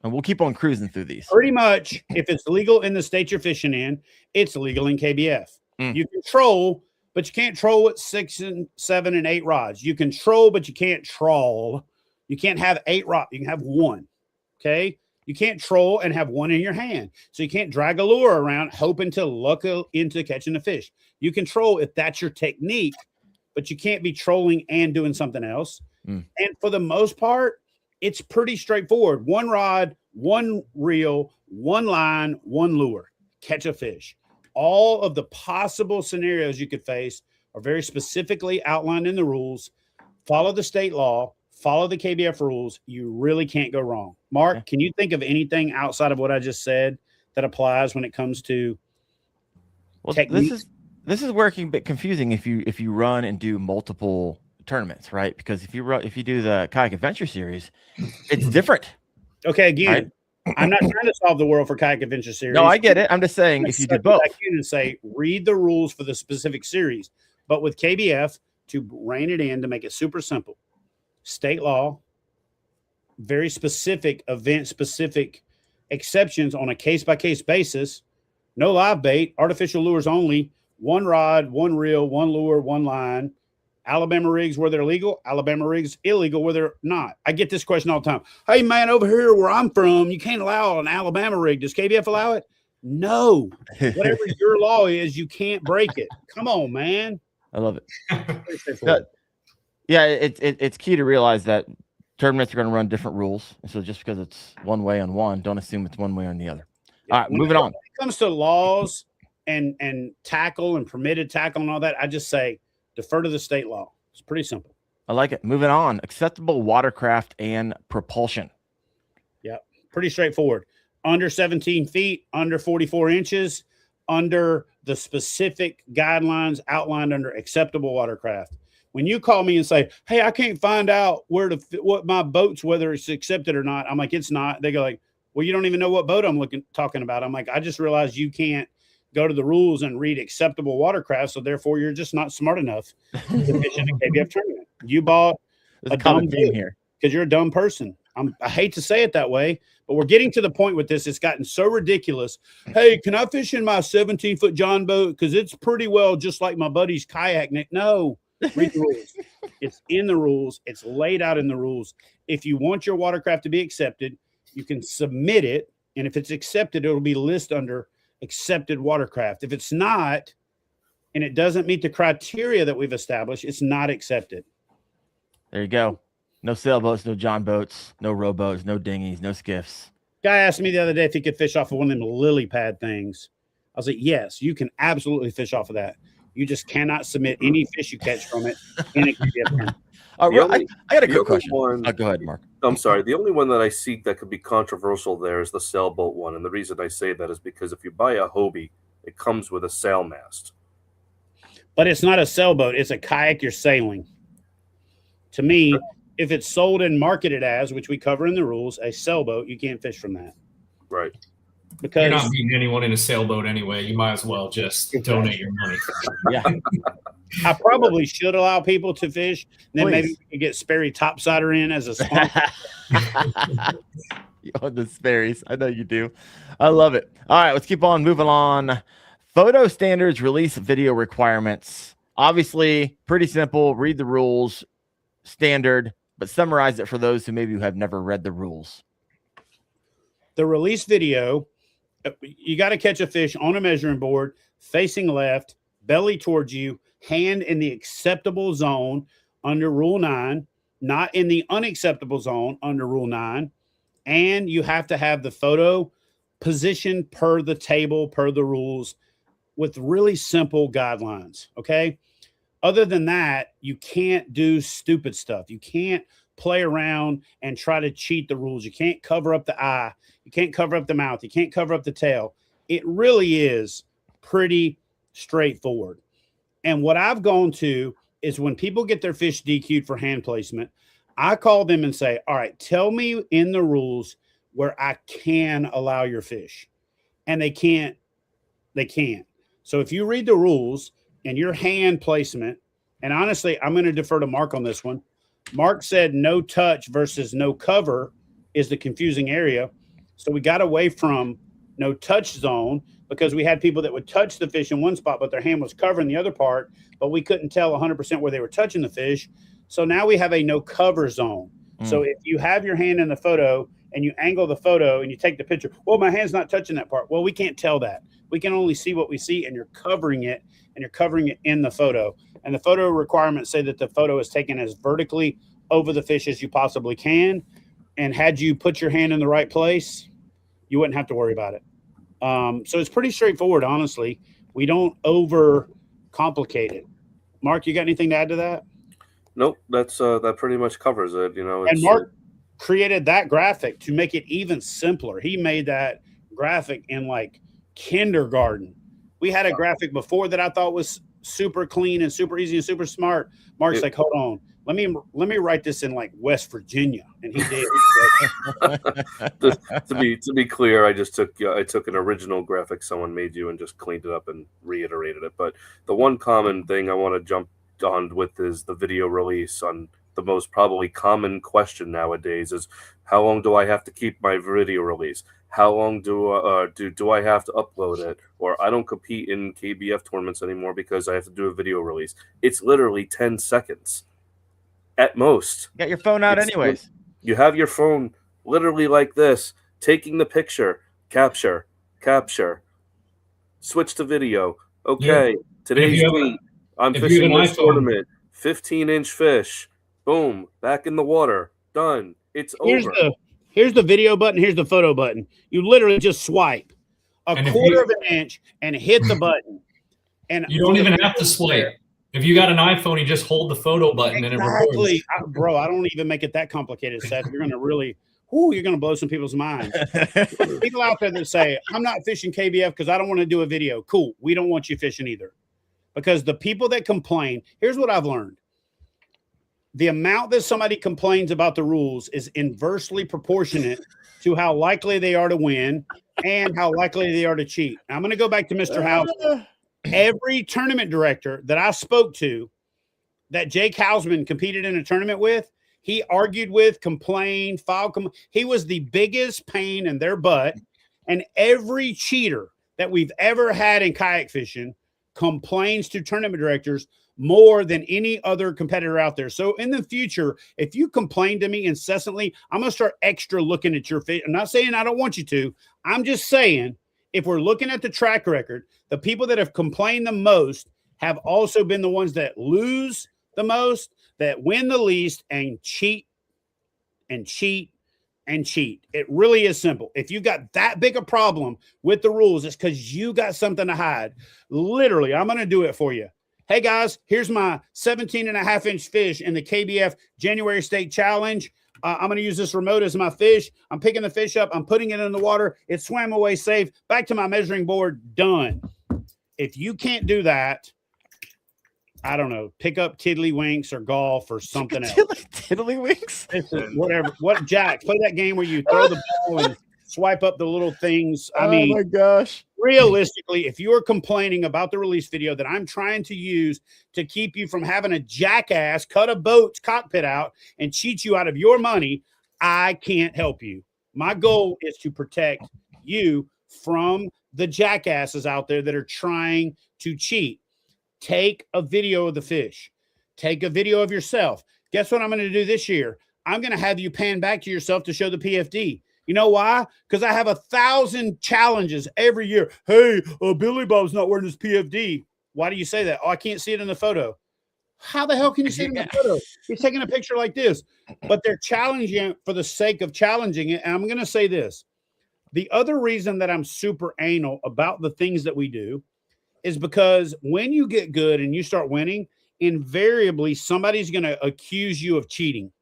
And we'll keep on cruising through these. Pretty much, if it's legal in the state you're fishing in, it's legal in KBF. You can troll, but you can't troll with 6 and 7 and 8 rods. You can troll, but you can't trawl. You can't have 8 rods. You can have 1. Okay? You can't troll and have 1 in your hand. So you can't drag a lure around hoping to luck into catching a fish. You can troll if that's your technique, but you can't be trolling and doing something else. And for the most part, it's pretty straightforward. 1 rod, 1 reel, 1 line, 1 lure. Catch a fish. All of the possible scenarios you could face are very specifically outlined in the rules. Follow the state law. Follow the KBF rules. You really can't go wrong. Mark, can you think of anything outside of what I just said that applies when it comes to techniques? This is where it can be confusing if you run and do multiple tournaments, right? Because if you do the Kayak Adventure Series, it's different. Okay, again, right? I'm not trying to solve the world for Kayak Adventure Series. No, I get it. I'm just saying if you do both, and say read the rules for the specific series. But with KBF, to rein it in, to make it super simple, state law, very specific event-specific exceptions on a case-by-case basis, no live bait, artificial lures only, 1 rod, 1 reel, 1 lure, 1 line, Alabama rigs where they're legal, Alabama rigs illegal where they're not. I get this question all the time. Hey, man, over here where I'm from, you can't allow an Alabama rig. Does KBF allow it? No. Whatever your law is, you can't break it. Come on, man. I love it. Yeah, it's key to realize that tournaments are going to run different rules. And so just because it's one way on one, don't assume it's one way on the other. All right, moving on. When it comes to laws and tackle and permitted tackle and all that, I just say defer to the state law. It's pretty simple. I like it. Moving on. Acceptable watercraft and propulsion. Yeah, pretty straightforward. Under 17 feet, under 44 inches, under the specific guidelines outlined under acceptable watercraft. When you call me and say, hey, I can't find out what my boat's, whether it's accepted or not, I'm like, it's not. They go like, well, you don't even know what boat I'm talking about. I'm like, I just realized you can't go to the rules and read acceptable watercraft, so therefore you're just not smart enough to fish in a KBF tournament. You bought a dumb boat here because you're a dumb person. I hate to say it that way, but we're getting to the point with this. It's gotten so ridiculous. Hey, can I fish in my 17-foot John boat? Because it's pretty well just like my buddy's kayak. Nick, no, read the rules. It's in the rules. It's laid out in the rules. If you want your watercraft to be accepted, you can submit it, and if it's accepted, it'll be listed under accepted watercraft. If it's not, and it doesn't meet the criteria that we've established, it's not accepted. There you go. No sailboats, no John boats, no rowboats, no dinghies, no skiffs. Guy asked me the other day if he could fish off of one of them lily pad things. I was like, yes, you can absolutely fish off of that. You just cannot submit any fish you catch from it in a KBF. I got a quick question. Go ahead, Mark. I'm sorry. The only one that I see that could be controversial there is the sailboat one. And the reason I say that is because if you buy a Hobie, it comes with a sail mast. But it's not a sailboat. It's a kayak you're sailing. To me, if it's sold and marketed as, which we cover in the rules, a sailboat, you can't fish from that. Right. Because you're not meeting anyone in a sailboat anyway. You might as well just donate your money. Yeah. I probably should allow people to fish. Then Please. maybe we could get Sperry Topsider in as a sponsor. You own the Sperry's. I know you do. I love it. All right, let's keep on moving on. Photo standards, release video requirements. Obviously, pretty simple. Read the rules, standard, but summarize it for those who maybe have never read the rules. The release video, you got to catch a fish on a measuring board, facing left, belly towards you, hand in the acceptable zone under Rule 9, not in the unacceptable zone under Rule 9. And you have to have the photo positioned per the table, per the rules, with really simple guidelines. Okay. Other than that, you can't do stupid stuff. You can't play around and try to cheat the rules. You can't cover up the eye. You can't cover up the mouth. You can't cover up the tail. It really is pretty straightforward. And what I've gone to is when people get their fish DQ'd for hand placement, I call them and say, all right, tell me in the rules where I can allow your fish. And they can't. So if you read the rules and your hand placement, and honestly, I'm going to defer to Mark on this one. Mark said no touch versus no cover is the confusing area. So we got away from no touch zone because we had people that would touch the fish in one spot, but their hand was covering the other part, but we couldn't tell 100% where they were touching the fish. So now we have a no cover zone. So if you have your hand in the photo and you angle the photo and you take the picture, well, my hand's not touching that part. Well, we can't tell that. We can only see what we see, and you're covering it, and you're covering it in the photo. And the photo requirements say that the photo is taken as vertically over the fish as you possibly can. And had you put your hand in the right place, you wouldn't have to worry about it. So it's pretty straightforward, honestly. We don't overcomplicate it. Mark, you got anything to add to that? Nope, that pretty much covers it. You know, and Mark created that graphic to make it even simpler. He made that graphic in like kindergarten. We had a graphic before that I thought was super clean and super easy and super smart. Mark's like, hold on, let me write this in like West Virginia, and he did. to be clear, I took an original graphic someone made you and just cleaned it up and reiterated it. But the one common thing I want to jump on with is the video release. On the most probably common question nowadays is, how long do I have to keep my video release? How long do I have to upload it? Or I don't compete in KBF tournaments anymore because I have to do a video release. It's literally 10 seconds at most. You got your phone out anyways. You have your phone literally like this, taking the picture, capture, switch to video. Okay, yeah. Today's tweet. I'm fishing this tournament. 15-inch fish. Boom. Back in the water. Done. It's over. Here's the video button. Here's the photo button. You literally just swipe a quarter of an inch and hit the button. And you don't even have to swipe. If you got an iPhone, you just hold the photo button and it records. Bro, I don't even make it that complicated, Seth. You're going to really, you're going to blow some people's minds. People out there that say, I'm not fishing KBF because I don't want to do a video. Cool. We don't want you fishing either. Because the people that complain, here's what I've learned. The amount that somebody complains about the rules is inversely proportionate to how likely they are to win and how likely they are to cheat. Now, I'm going to go back to Mr. House. Every tournament director that I spoke to that Jake Hausman competed in a tournament with, he argued with, complained, he was the biggest pain in their butt. And every cheater that we've ever had in kayak fishing complains to tournament directors more than any other competitor out there. So in the future, if you complain to me incessantly, I'm going to start extra looking at your fish. I'm not saying I don't want you to. I'm just saying, if we're looking at the track record, the people that have complained the most have also been the ones that lose the most, that win the least, and cheat and cheat and cheat. It really is simple. If you got that big a problem with the rules, it's because you got something to hide. Literally, I'm going to do it for you. Hey guys, here's my 17.5-inch fish in the KBF January State Challenge. I'm going to use this remote as my fish. I'm picking the fish up. I'm putting it in the water. It swam away safe. Back to my measuring board. Done. If you can't do that, I don't know, pick up tiddlywinks or golf or something else. Tiddlywinks? Whatever. What, Jack, play that game where you throw the ball and swipe up the little things. I mean, oh my gosh. Realistically, if you're complaining about the release video that I'm trying to use to keep you from having a jackass cut a boat's cockpit out and cheat you out of your money, I can't help you. My goal is to protect you from the jackasses out there that are trying to cheat. Take a video of the fish. Take a video of yourself. Guess what I'm going to do this year? I'm going to have you pan back to yourself to show the PFD. You know why? Because I have 1,000 challenges every year. Hey, Billy Bob's not wearing his PFD. Why do you say that? Oh, I can't see it in the photo. How the hell can you see it in the photo? He's taking a picture like this. But they're challenging it for the sake of challenging it. And I'm going to say this. The other reason that I'm super anal about the things that we do is because when you get good and you start winning, invariably somebody's going to accuse you of cheating.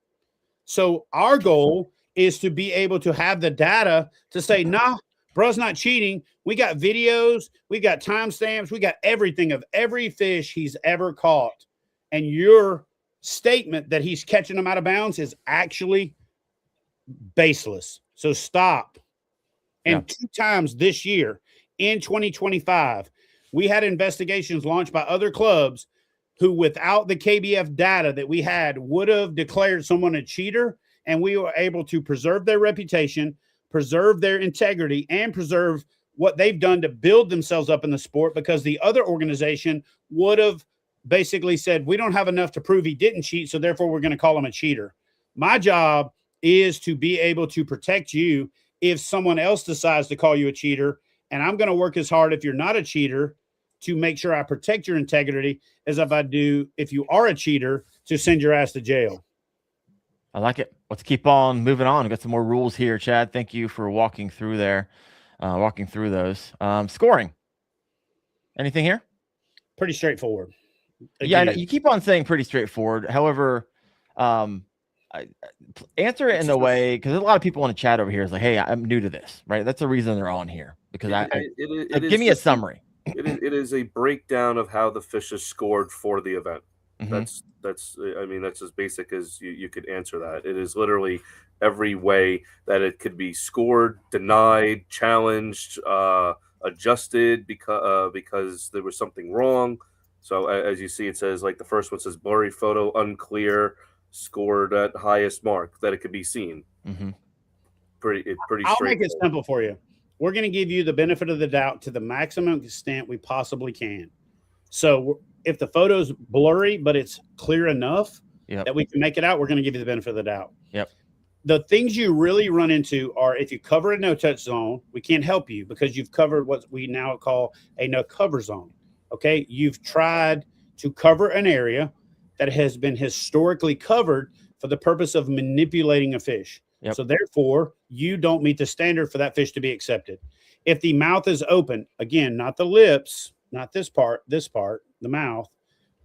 So our goal is to be able to have the data to say, nah, bro's not cheating. We got videos, we got timestamps, we got everything of every fish he's ever caught. And your statement that he's catching them out of bounds is actually baseless. So stop. And 2 times this year in 2025, we had investigations launched by other clubs who, without the KBF data that we had, would have declared someone a cheater. And we were able to preserve their reputation, preserve their integrity, and preserve what they've done to build themselves up in the sport, because the other organization would have basically said, we don't have enough to prove he didn't cheat, so therefore we're going to call him a cheater. My job is to be able to protect you if someone else decides to call you a cheater. And I'm going to work as hard, if you're not a cheater, to make sure I protect your integrity as if I do if you are a cheater, to send your ass to jail. I like it. Let's keep on moving on. We've got some more rules here, Chad. Thank you for walking through those. Scoring. Anything here? Pretty straightforward. Again. Yeah, I know. You keep on saying pretty straightforward. However, answer it in the way, because a lot of people in the chat over here is like, hey, I'm new to this, right? That's the reason they're on here, because give me a summary. It is a breakdown of how the fish is scored for the event. Mm-hmm. That's as basic as you could answer that. It is literally every way that it could be scored, denied, challenged, adjusted because there was something wrong. So as you see, it says, like, the first one says blurry photo, unclear, scored at highest mark that it could be seen. Mm-hmm. Pretty I'll make it simple for you. We're going to give you the benefit of the doubt to the maximum extent we possibly can. So if the photo's blurry, but it's clear enough that we can make it out, we're going to give you the benefit of the doubt. Yep. The things you really run into are, if you cover a no-touch zone, we can't help you because you've covered what we now call a no-cover zone. Okay? You've tried to cover an area that has been historically covered for the purpose of manipulating a fish. Yep. So therefore, you don't meet the standard for that fish to be accepted. If the mouth is open, again, not the lips, not this part, the mouth,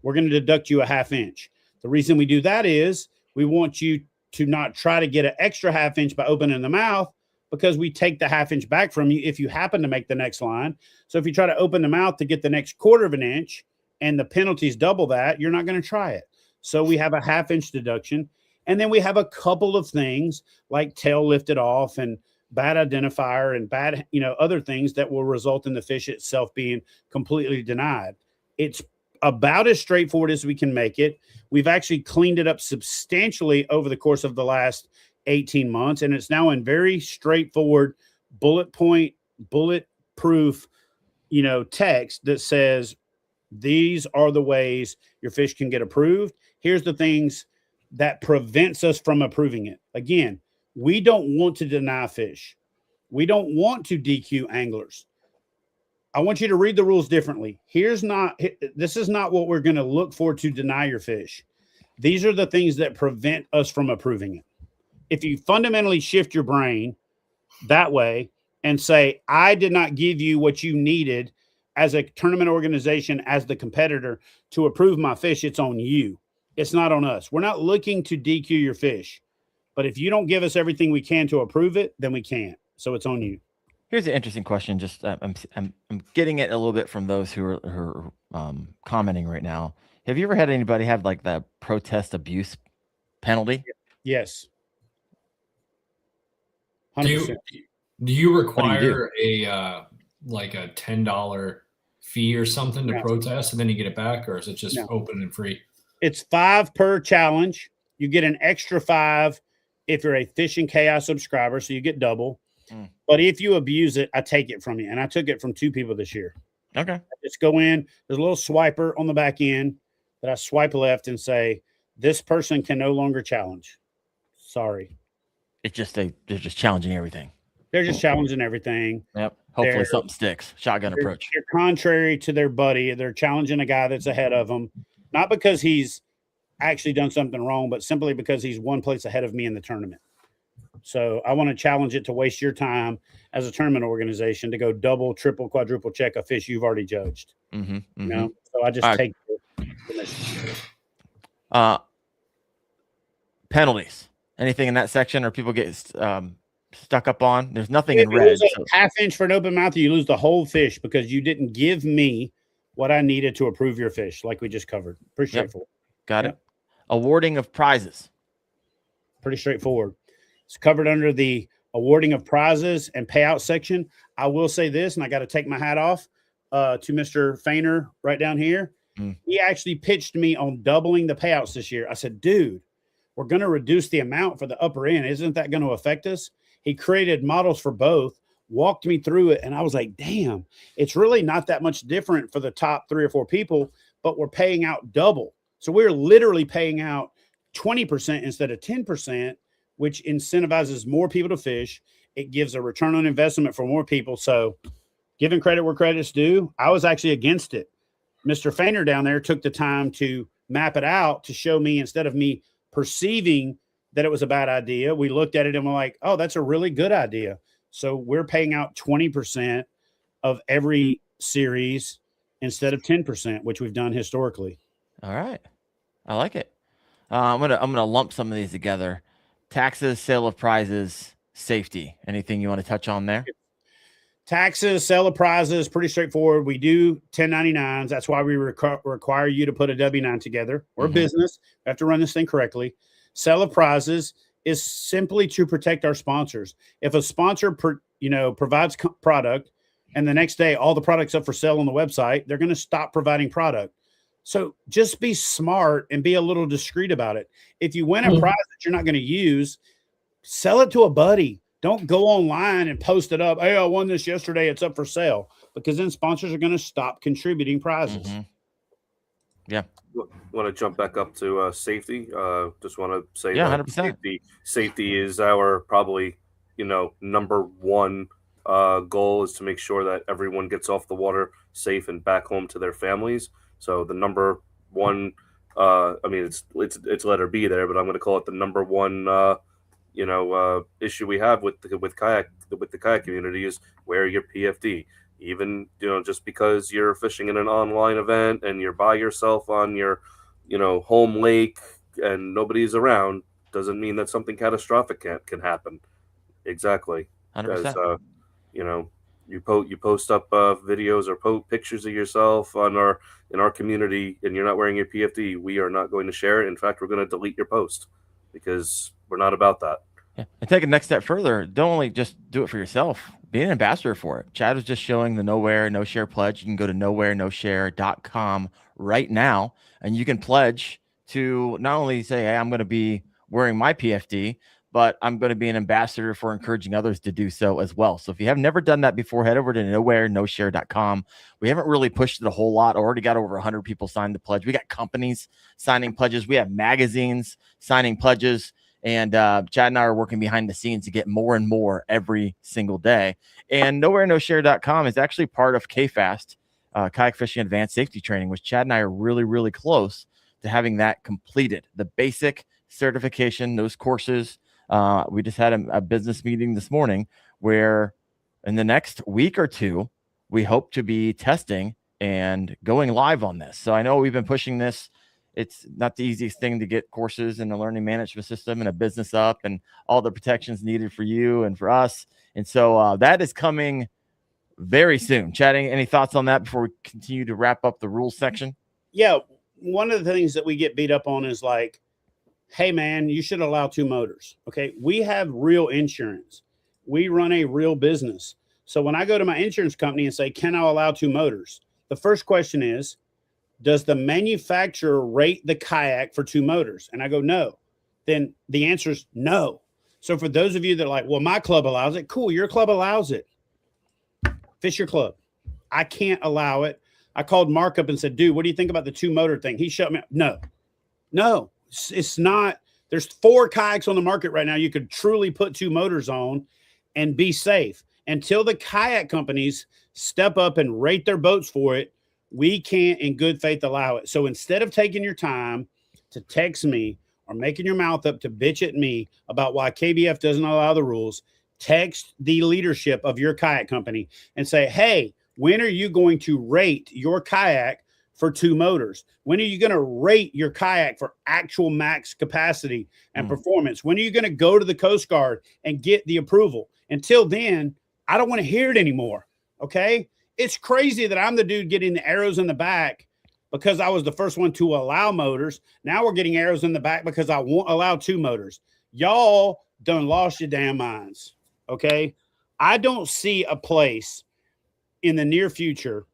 we're going to deduct you a 1/2 inch. The reason we do that is we want you to not try to get an extra 1/2 inch by opening the mouth, because we take the 1/2 inch back from you if you happen to make the next line. So if you try to open the mouth to get the next 1/4 inch and the penalty's double that, you're not going to try it. So we have a 1/2 inch deduction. And then we have a couple of things like tail lifted off and bad identifier and bad, other things that will result in the fish itself being completely denied. It's about as straightforward as we can make it. We've actually cleaned it up substantially over the course of the last 18 months. And it's now in very straightforward bulletproof, text that says, these are the ways your fish can get approved. Here's the things that prevents us from approving it. Again, we don't want to deny fish. We don't want to DQ anglers. I want you to read the rules differently. This is not what we're going to look for to deny your fish. These are the things that prevent us from approving it. If you fundamentally shift your brain that way and say, I did not give you what you needed as a tournament organization, as the competitor, to approve my fish, it's on you. It's not on us. We're not looking to DQ your fish. But if you don't give us everything we can to approve it, then we can't. So it's on you. Here's an interesting question. Just I'm getting it a little bit from those who are commenting right now. Have you ever had anybody have like the protest abuse penalty? Yes. 100%. Do you require a like a $10 fee or something to protest, and then you get it back, or is it just open and free? It's $5 per challenge. You get an extra $5 if you're a Fishing Chaos subscriber, so you get double. But if you abuse it, I take it from you, and I took it from 2 people this year. Okay. I just go in. There's a little swiper on the back end that I swipe left and say, "This person can no longer challenge." Sorry. It's just they're just challenging everything. They're just challenging everything. Yep. Hopefully something sticks. Shotgun approach. They're contrary to their buddy. They're challenging a guy that's ahead of them, not because he's actually done something wrong, but simply because he's one place ahead of me in the tournament. So I want to challenge it to waste your time as a tournament organization to go double, triple, quadruple check a fish you've already judged. You know, so I just take the mission. Penalties. Anything in that section, or people get stuck up on? There's nothing in red. You lose a half inch for an open mouth, you lose the whole fish because you didn't give me what I needed to approve your fish, like we just covered. Pretty straightforward. Got it. Awarding of prizes. Pretty straightforward. It's covered under the awarding of prizes and payout section. I will say this, and I got to take my hat off to Mr. Fehner right down here. He actually pitched me on doubling the payouts this year. I said, dude, we're going to reduce the amount for the upper end. Isn't that going to affect us? He created models for both, walked me through it, and I was like, damn, it's really not that much different for the top 3 or 4 people, but we're paying out double. So we're literally paying out 20% instead of 10%, which incentivizes more people to fish. It gives a return on investment for more people. So giving credit where credit's due, I was actually against it. Mr. Fehner down there took the time to map it out to show me, instead of me perceiving that it was a bad idea, we looked at it and we're like, oh, that's a really good idea. So we're paying out 20% of every series instead of 10%, which we've done historically. All right. I like it. I'm gonna lump some of these together. Taxes, sale of prizes, safety. Anything you want to touch on there? Taxes, sale of prizes, pretty straightforward. We do 1099s. That's why we require you to put a W-9 together. We're a business. We have to run this thing correctly. Sale of prizes is simply to protect our sponsors. If a sponsor provides product and the next day all the product's up for sale on the website, they're going to stop providing product. So just be smart and be a little discreet about it. If you win a prize that you're not going to use, sell it to a buddy. Don't go online and post it up. Hey, I won this yesterday. It's up for sale. Because then sponsors are going to stop contributing prizes. Yeah. Want to jump back up to safety? Just want to say, 100%. Safety is our probably, number one goal is to make sure that everyone gets off the water safe and back home to their families. So the number one, it's letter B there, but I'm going to call it the number one, issue we have with the kayak community is wear your PFD. Even, just because you're fishing in an online event and you're by yourself on your, home lake and nobody's around, doesn't mean that something catastrophic can happen. Exactly. 100%. You post up videos or pictures of yourself in our community and you're not wearing your PFD, we are not going to share it. In fact, we're going to delete your post because we're not about that. Yeah. And take a next step further. Don't only just do it for yourself. Be an ambassador for it. Chad was just showing the Nowhere No Share pledge. You can go to nowhereNoShare.com right now, and you can pledge to not only say, hey, I'm going to be wearing my PFD, but I'm going to be an ambassador for encouraging others to do so as well. So if you have never done that before, head over to nowhereNoShare.com. We haven't really pushed it a whole lot. Already got over 100 people signed the pledge. We got companies signing pledges. We have magazines signing pledges. And Chad and I are working behind the scenes to get more and more every single day. And nowhereNoShare.com is actually part of KFAST, Kayak Fishing Advanced Safety Training, which Chad and I are really, really close to having that completed. The basic certification, those courses. We just had a business meeting this morning where in the next week or two, we hope to be testing and going live on this. So I know we've been pushing this. It's not the easiest thing to get courses and a learning management system and a business up and all the protections needed for you and for us. And so that is coming very soon. Chad, any thoughts on that before we continue to wrap up the rules section? Yeah. one of the things that we get beat up on is like, hey man, you should allow 2 motors. Okay. We have real insurance. We run a real business. So when I go to my insurance company and say, can I allow 2 motors? The first question is, does the manufacturer rate the kayak for 2 motors? And I go, no. Then the answer is no. So for those of you that are like, well, my club allows it. Cool. Your club allows it. Fish your club. I can't allow it. I called Mark up and said, dude, what do you think about the 2 motor thing? He shut me up. No, it's not. There's 4 kayaks on the market right now. You could truly put 2 motors on and be safe. Until the kayak companies step up and rate their boats for it, we can't in good faith allow it. So instead of taking your time to text me or making your mouth up to bitch at me about why KBF doesn't allow the rules, text the leadership of your kayak company and say, hey, when are you going to rate your kayak for 2 motors? When are you going to rate your kayak for actual max capacity and performance? When are you going to go to the Coast Guard and get the approval? Until then, I don't want to hear it anymore. Okay. It's crazy that I'm the dude getting the arrows in the back because I was the first one to allow motors. Now we're getting arrows in the back because I won't allow 2 motors. Y'all done lost your damn minds. Okay. I don't see a place in the near future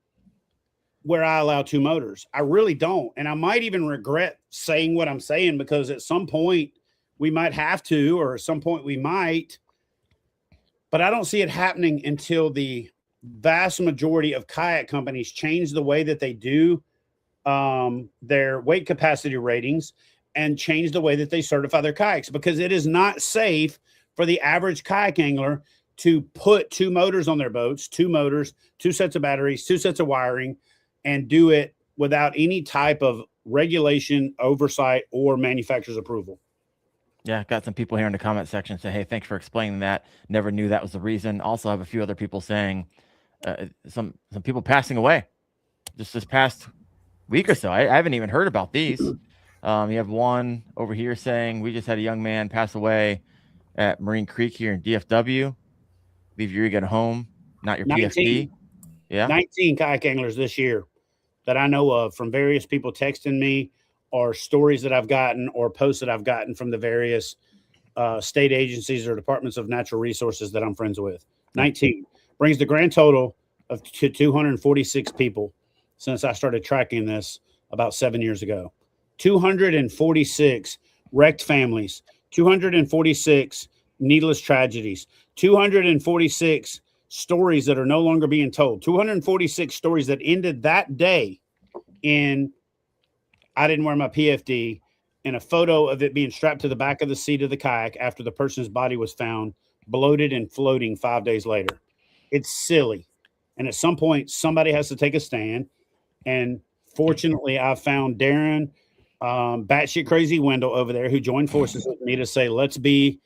where I allow 2 motors. I really don't. And I might even regret saying what I'm saying because at some point we might have to, or at some point we might, but I don't see it happening until the vast majority of kayak companies change the way that they do their weight capacity ratings and change the way that they certify their kayaks, because it is not safe for the average kayak angler to put 2 motors on their boats, 2 motors, 2 sets of batteries, 2 sets of wiring, and do it without any type of regulation, oversight, or manufacturer's approval. Yeah, got some people here in the comment section say, hey, thanks for explaining that. Never knew that was the reason. Also have a few other people saying some people passing away just this past week or so. I haven't even heard about these. You have one over here saying we just had a young man pass away at Marine Creek here in DFW. Leave your rig at home, not your 19, PFD. Yeah. 19 kayak anglers this year that I know of, from various people texting me or stories that I've gotten or posts that I've gotten from the various state agencies or departments of natural resources that I'm friends with. 19 brings the grand total to 246 people since I started tracking this about 7 years ago. 246 wrecked families, 246 needless tragedies, 246 stories that are no longer being told, 246 stories that ended that day in I didn't wear my PFD, and a photo of it being strapped to the back of the seat of the kayak after the person's body was found bloated and floating 5 days later. It's silly. And at some point, somebody has to take a stand. And fortunately, I found Daren, batshit crazy Wendell over there, who joined forces with me to say, let's be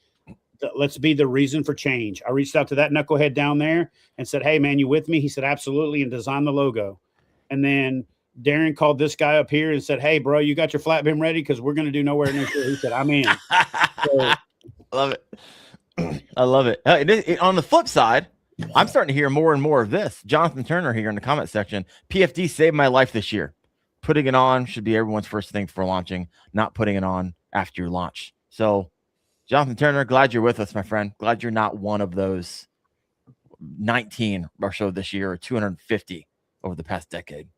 the reason for change. I reached out to that knucklehead down there and said, hey, man, you with me? He said, absolutely, and designed the logo. And then Daren called this guy up here and said, hey, bro, you got your flat beam ready? Because we're going to do nowhere near sure. He said, I'm in. So, love it. I love it. On the flip side, I'm starting to hear more and more of this. Jonathan Turner here in the comment section. PFD saved my life this year. Putting it on should be everyone's first thing for launching, not putting it on after your launch. So, Jonathan Turner, glad you're with us, my friend. Glad you're not one of those 19 or so this year, or 250 over the past decade.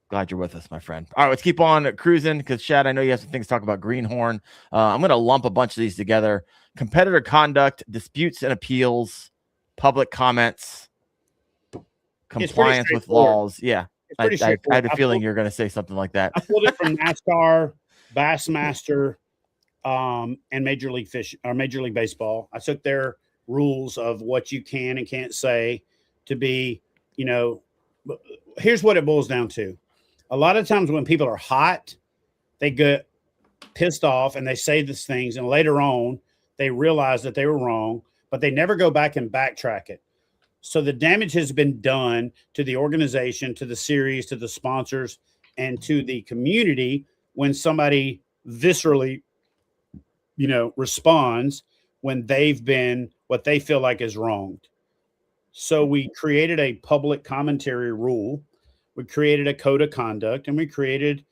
Glad you're with us, my friend. All right, let's keep on cruising because, Chad, I know you have some things to talk about Greenhorn. I'm going to lump a bunch of these together. Competitor conduct, disputes and appeals, public comments, compliance with laws. Yeah, I had a feeling you're going to say something like that. I pulled it from NASCAR, Bassmaster, and Major League Baseball. I took their rules of what you can and can't say to be, here's what it boils down to. A lot of times when people are hot, they get pissed off and they say these things, and later on they realize that they were wrong, but they never go back and backtrack it. So the damage has been done to the organization, to the series, to the sponsors, and to the community when somebody viscerally, responds when they've been what they feel like is wronged. So we created a public commentary rule. We created a code of conduct, and we created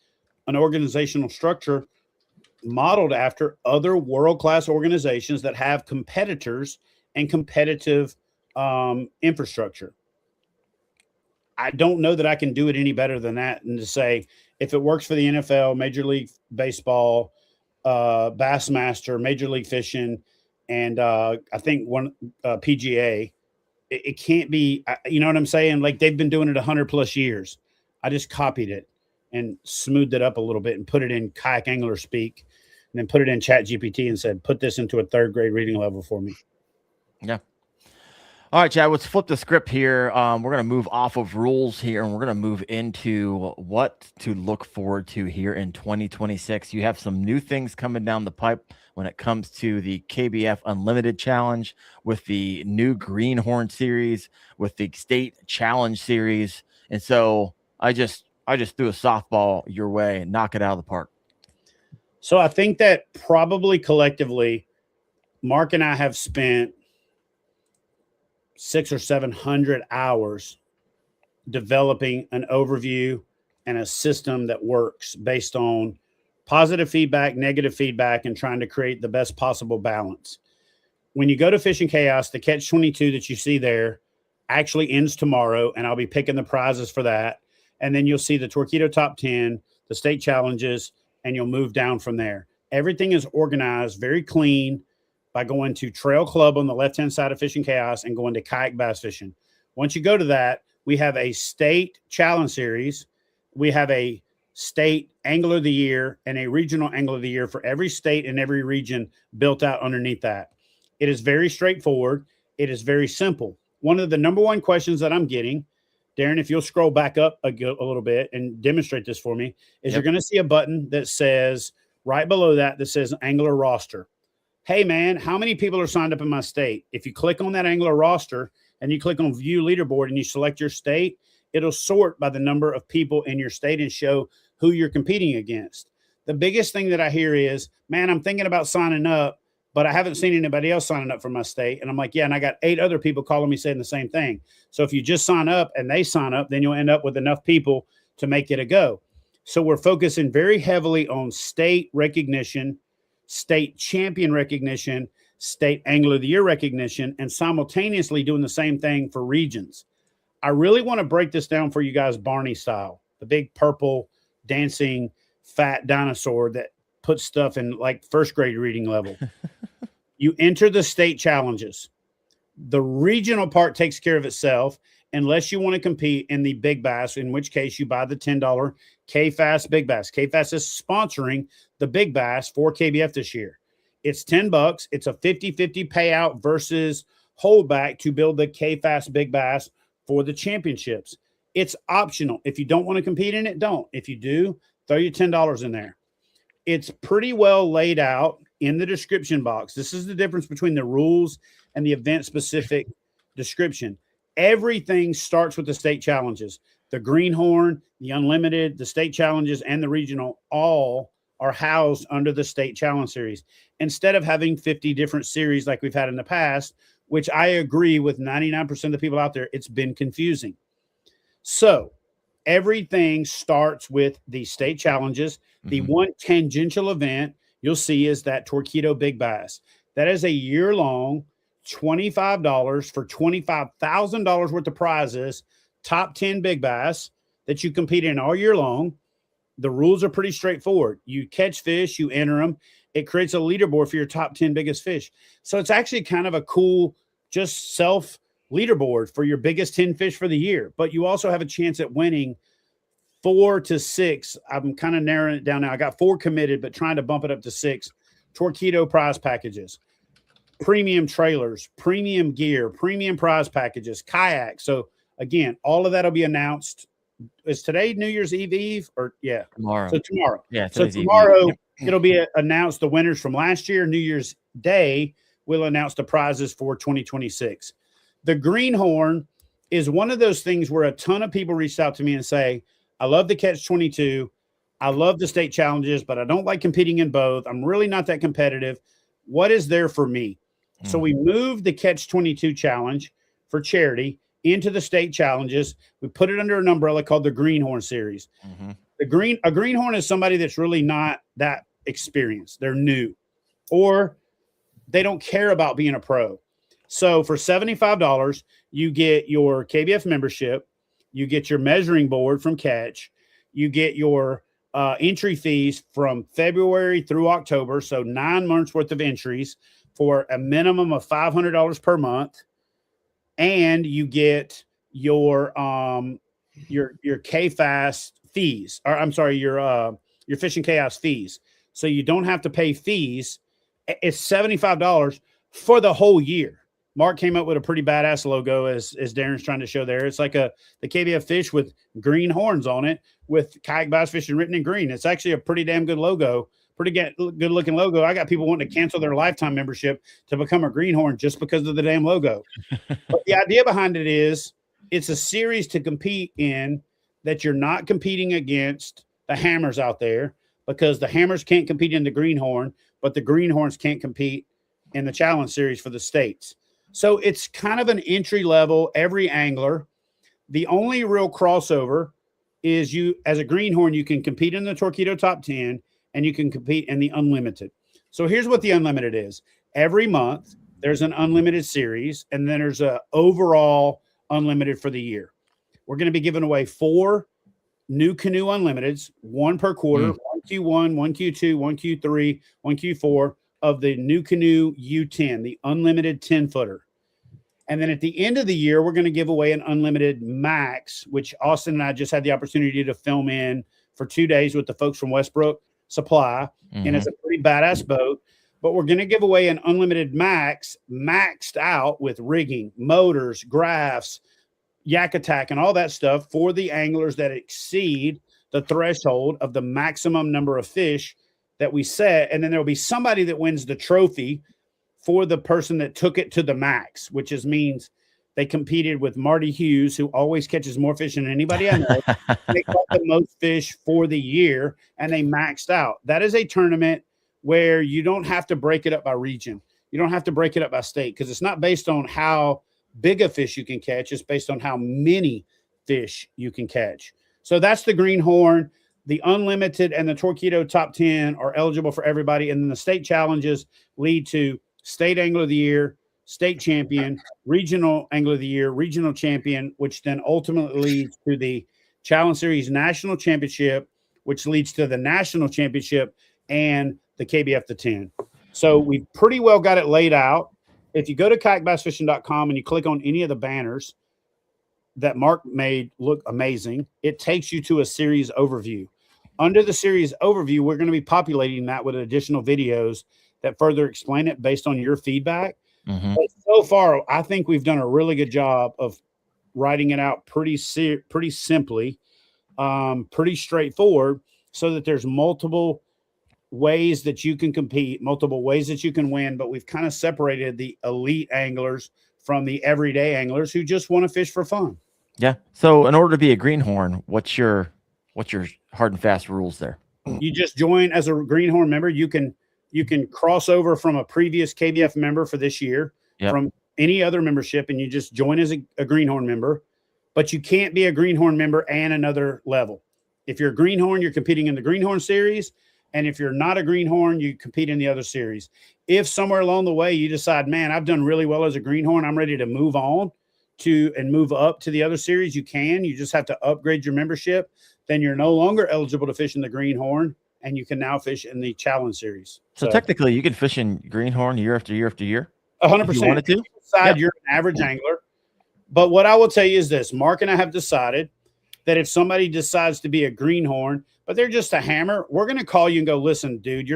an organizational structure modeled after other world-class organizations that have competitors and competitive infrastructure. I don't know that I can do it any better than that. And to say, if it works for the NFL, Major League Baseball, Bassmaster, Major League Fishing, and I think one PGA, it can't be, you know what I'm saying? Like, they've been doing it 100+ years. I just copied it and smoothed it up a little bit and put it in kayak angler speak, and then put it in Chat GPT and said, put this into a 3rd grade reading level for me. Yeah. All right, Chad, let's flip the script here. We're going to move off of rules here, and we're going to move into what to look forward to here in 2026. You have some new things coming down the pipe when it comes to the KBF Unlimited Challenge, with the new Greenhorn series, with the State Challenge series. And so I just threw a softball your way. Knock it out of the park. So I think that probably collectively, Mark and I have spent 600 or 700 hours developing an overview and a system that works based on positive feedback, negative feedback, and trying to create the best possible balance. When you go to Fishing Chaos, the Catch 22 that you see there actually ends tomorrow, and I'll be picking the prizes for that. And then you'll see the Torquedo Top 10, the state challenges, and you'll move down from there. Everything is organized, very clean, by going to Trail Club on the left-hand side of Fishing Chaos and going to Kayak Bass Fishing. Once you go to that, we have a state challenge series. We have a state angler of the year and a regional angler of the year for every state and every region built out underneath that. It is very straightforward. It is very simple. One of the number one questions that I'm getting, Daren, if you'll scroll back up a little bit and demonstrate this for me, is You're going to see a button that says, right below that says angler roster. Hey, man, how many people are signed up in my state? If you click on that angler roster and you click on view leaderboard and you select your state, it'll sort by the number of people in your state and show who you're competing against. The biggest thing that I hear is, man, I'm thinking about signing up, but I haven't seen anybody else signing up for my state. And I'm like, yeah, and I got 8 other people calling me saying the same thing. So if you just sign up and they sign up, then you'll end up with enough people to make it a go. So we're focusing very heavily on state recognition, state champion recognition, state angler of the year recognition, and simultaneously doing the same thing for regions. I really want to break this down for you guys Barney style, the big purple dancing fat dinosaur that puts stuff in like 1st grade reading level. You enter the state challenges. The regional part takes care of itself unless you want to compete in the big bass, in which case you buy the $10 KFAS Big Bass. KFAS is sponsoring the Big Bass for KBF this year. It's $10. It's a 50-50 payout versus holdback to build the KFAS Big Bass for the championships. It's optional. If you don't want to compete in it, don't. If you do, throw your $10 in there. It's pretty well laid out in the description box. This is the difference between the rules and the event-specific description. Everything starts with the state challenges. The Greenhorn, the Unlimited, the state challenges, and the regional all are housed under the state challenge series. Instead of having 50 different series like we've had in the past, which I agree with 99% of the people out there, it's been confusing. So everything starts with the state challenges. The one tangential event you'll see is that Torquedo Big Bass. That is a year-long $25 for $25,000 worth of prizes, top 10 big bass that you compete in all year long. The rules are pretty straightforward. You catch fish, you enter them. It creates a leaderboard for your top 10 biggest fish. So it's actually kind of a cool, just self leaderboard for your biggest 10 fish for the year. But you also have a chance at winning 4 to 6. I'm kind of narrowing it down now. I got 4 committed, but trying to bump it up to 6 Torquedo prize packages. Premium trailers, premium gear, premium prize packages, kayaks. So again, all of that will be announced. Is today New Year's Eve or yeah? Tomorrow. So tomorrow. Yeah. So tomorrow it'll be announced the winners from last year. New Year's Day we'll announce the prizes for 2026. The Greenhorn is one of those things where a ton of people reached out to me and say, I love the Catch 22. I love the state challenges, but I don't like competing in both. I'm really not that competitive. What is there for me? So we moved the Catch 22 challenge for charity into the state challenges. We put it under an umbrella called the Greenhorn series. A greenhorn is somebody that's really not that experienced. They're new, or they don't care about being a pro. So for $75, you get your KBF membership, you get your measuring board from Catch, you get your entry fees from February through October, so 9 months worth of entries for a minimum of $500 per month, and you get your KFAS fees, or I'm sorry, your Fishing Chaos fees. So you don't have to pay fees. It's $75 for the whole year. Mark came up with a pretty badass logo, as Daren's trying to show there. It's like the KBF fish with green horns on it, with kayak bass fishing written in green. It's actually a pretty damn good logo, pretty good looking logo. I got people wanting to cancel their lifetime membership to become a greenhorn just because of the damn logo. But the idea behind it is it's a series to compete in that you're not competing against the hammers out there, because the hammers can't compete in the greenhorn, but the greenhorns can't compete in the challenge series for the states. So it's kind of an entry level, every angler. The only real crossover is you, as a greenhorn, you can compete in the Torpedo Top 10 and you can compete in the Unlimited. So here's what the Unlimited is. Every month, there's an Unlimited series, and then there's a overall Unlimited for the year. We're going to be giving away 4 new canoe Unlimiteds, 1 per quarter, 1 Q1, 1 Q2, 1 Q3, 1 Q4 of the new canoe U10, the Unlimited 10-footer. And then at the end of the year, we're going to give away an Unlimited Max, which Austin and I just had the opportunity to film in for 2 days with the folks from Westbrook Supply. And it's a pretty badass boat. But we're going to give away an Unlimited Max, maxed out with rigging, motors, graphs, yak attack, and all that stuff for the anglers that exceed the threshold of the maximum number of fish that we set. And then there'll be somebody that wins the trophy for the person that took it to the max, which means they competed with Marty Hughes, who always catches more fish than anybody I know. They caught the most fish for the year, and they maxed out. That is a tournament where you don't have to break it up by region. You don't have to break it up by state, because it's not based on how big a fish you can catch. It's based on how many fish you can catch. So that's the greenhorn. The Unlimited and the Torpedo Top 10 are eligible for everybody. And then the state challenges lead to State Angler of the Year, State Champion, Regional Angler of the Year, Regional Champion, which then ultimately leads to the Challenge Series National Championship, which leads to the National Championship and the KBF the 10. So we pretty well got it laid out. If you go to kayakbassfishing.com and you click on any of the banners that Mark made look amazing, it takes you to a series overview. Under the series overview, we're going to be populating that with additional videos that further explain it based on your feedback. But so far, I think we've done a really good job of writing it out pretty simply, pretty straightforward, so that there's multiple ways that you can compete, multiple ways that you can win. But we've kind of separated the elite anglers from the everyday anglers who just want to fish for fun. Yeah. So in order to be a greenhorn, what's your hard and fast rules there? You just join as a greenhorn member. You can cross over from a previous KBF member for this year, from any other membership, and you just join as a greenhorn member. But you can't be a greenhorn member and another level. If you're a greenhorn, you're competing in the greenhorn series. And if you're not a greenhorn, you compete in the other series. If somewhere along the way you decide, man, I've done really well as a greenhorn, I'm ready to move on and move up to the other series, you can. You just have to upgrade your membership. Then you're no longer eligible to fish in the greenhorn, and you can now fish in the challenge series. So technically, you can fish in greenhorn year after year after year. 100%. If you wanted to. You're an average angler. But what I will tell you is this: Mark and I have decided that if somebody decides to be a greenhorn, but they're just a hammer, we're going to call you and go, listen, dude,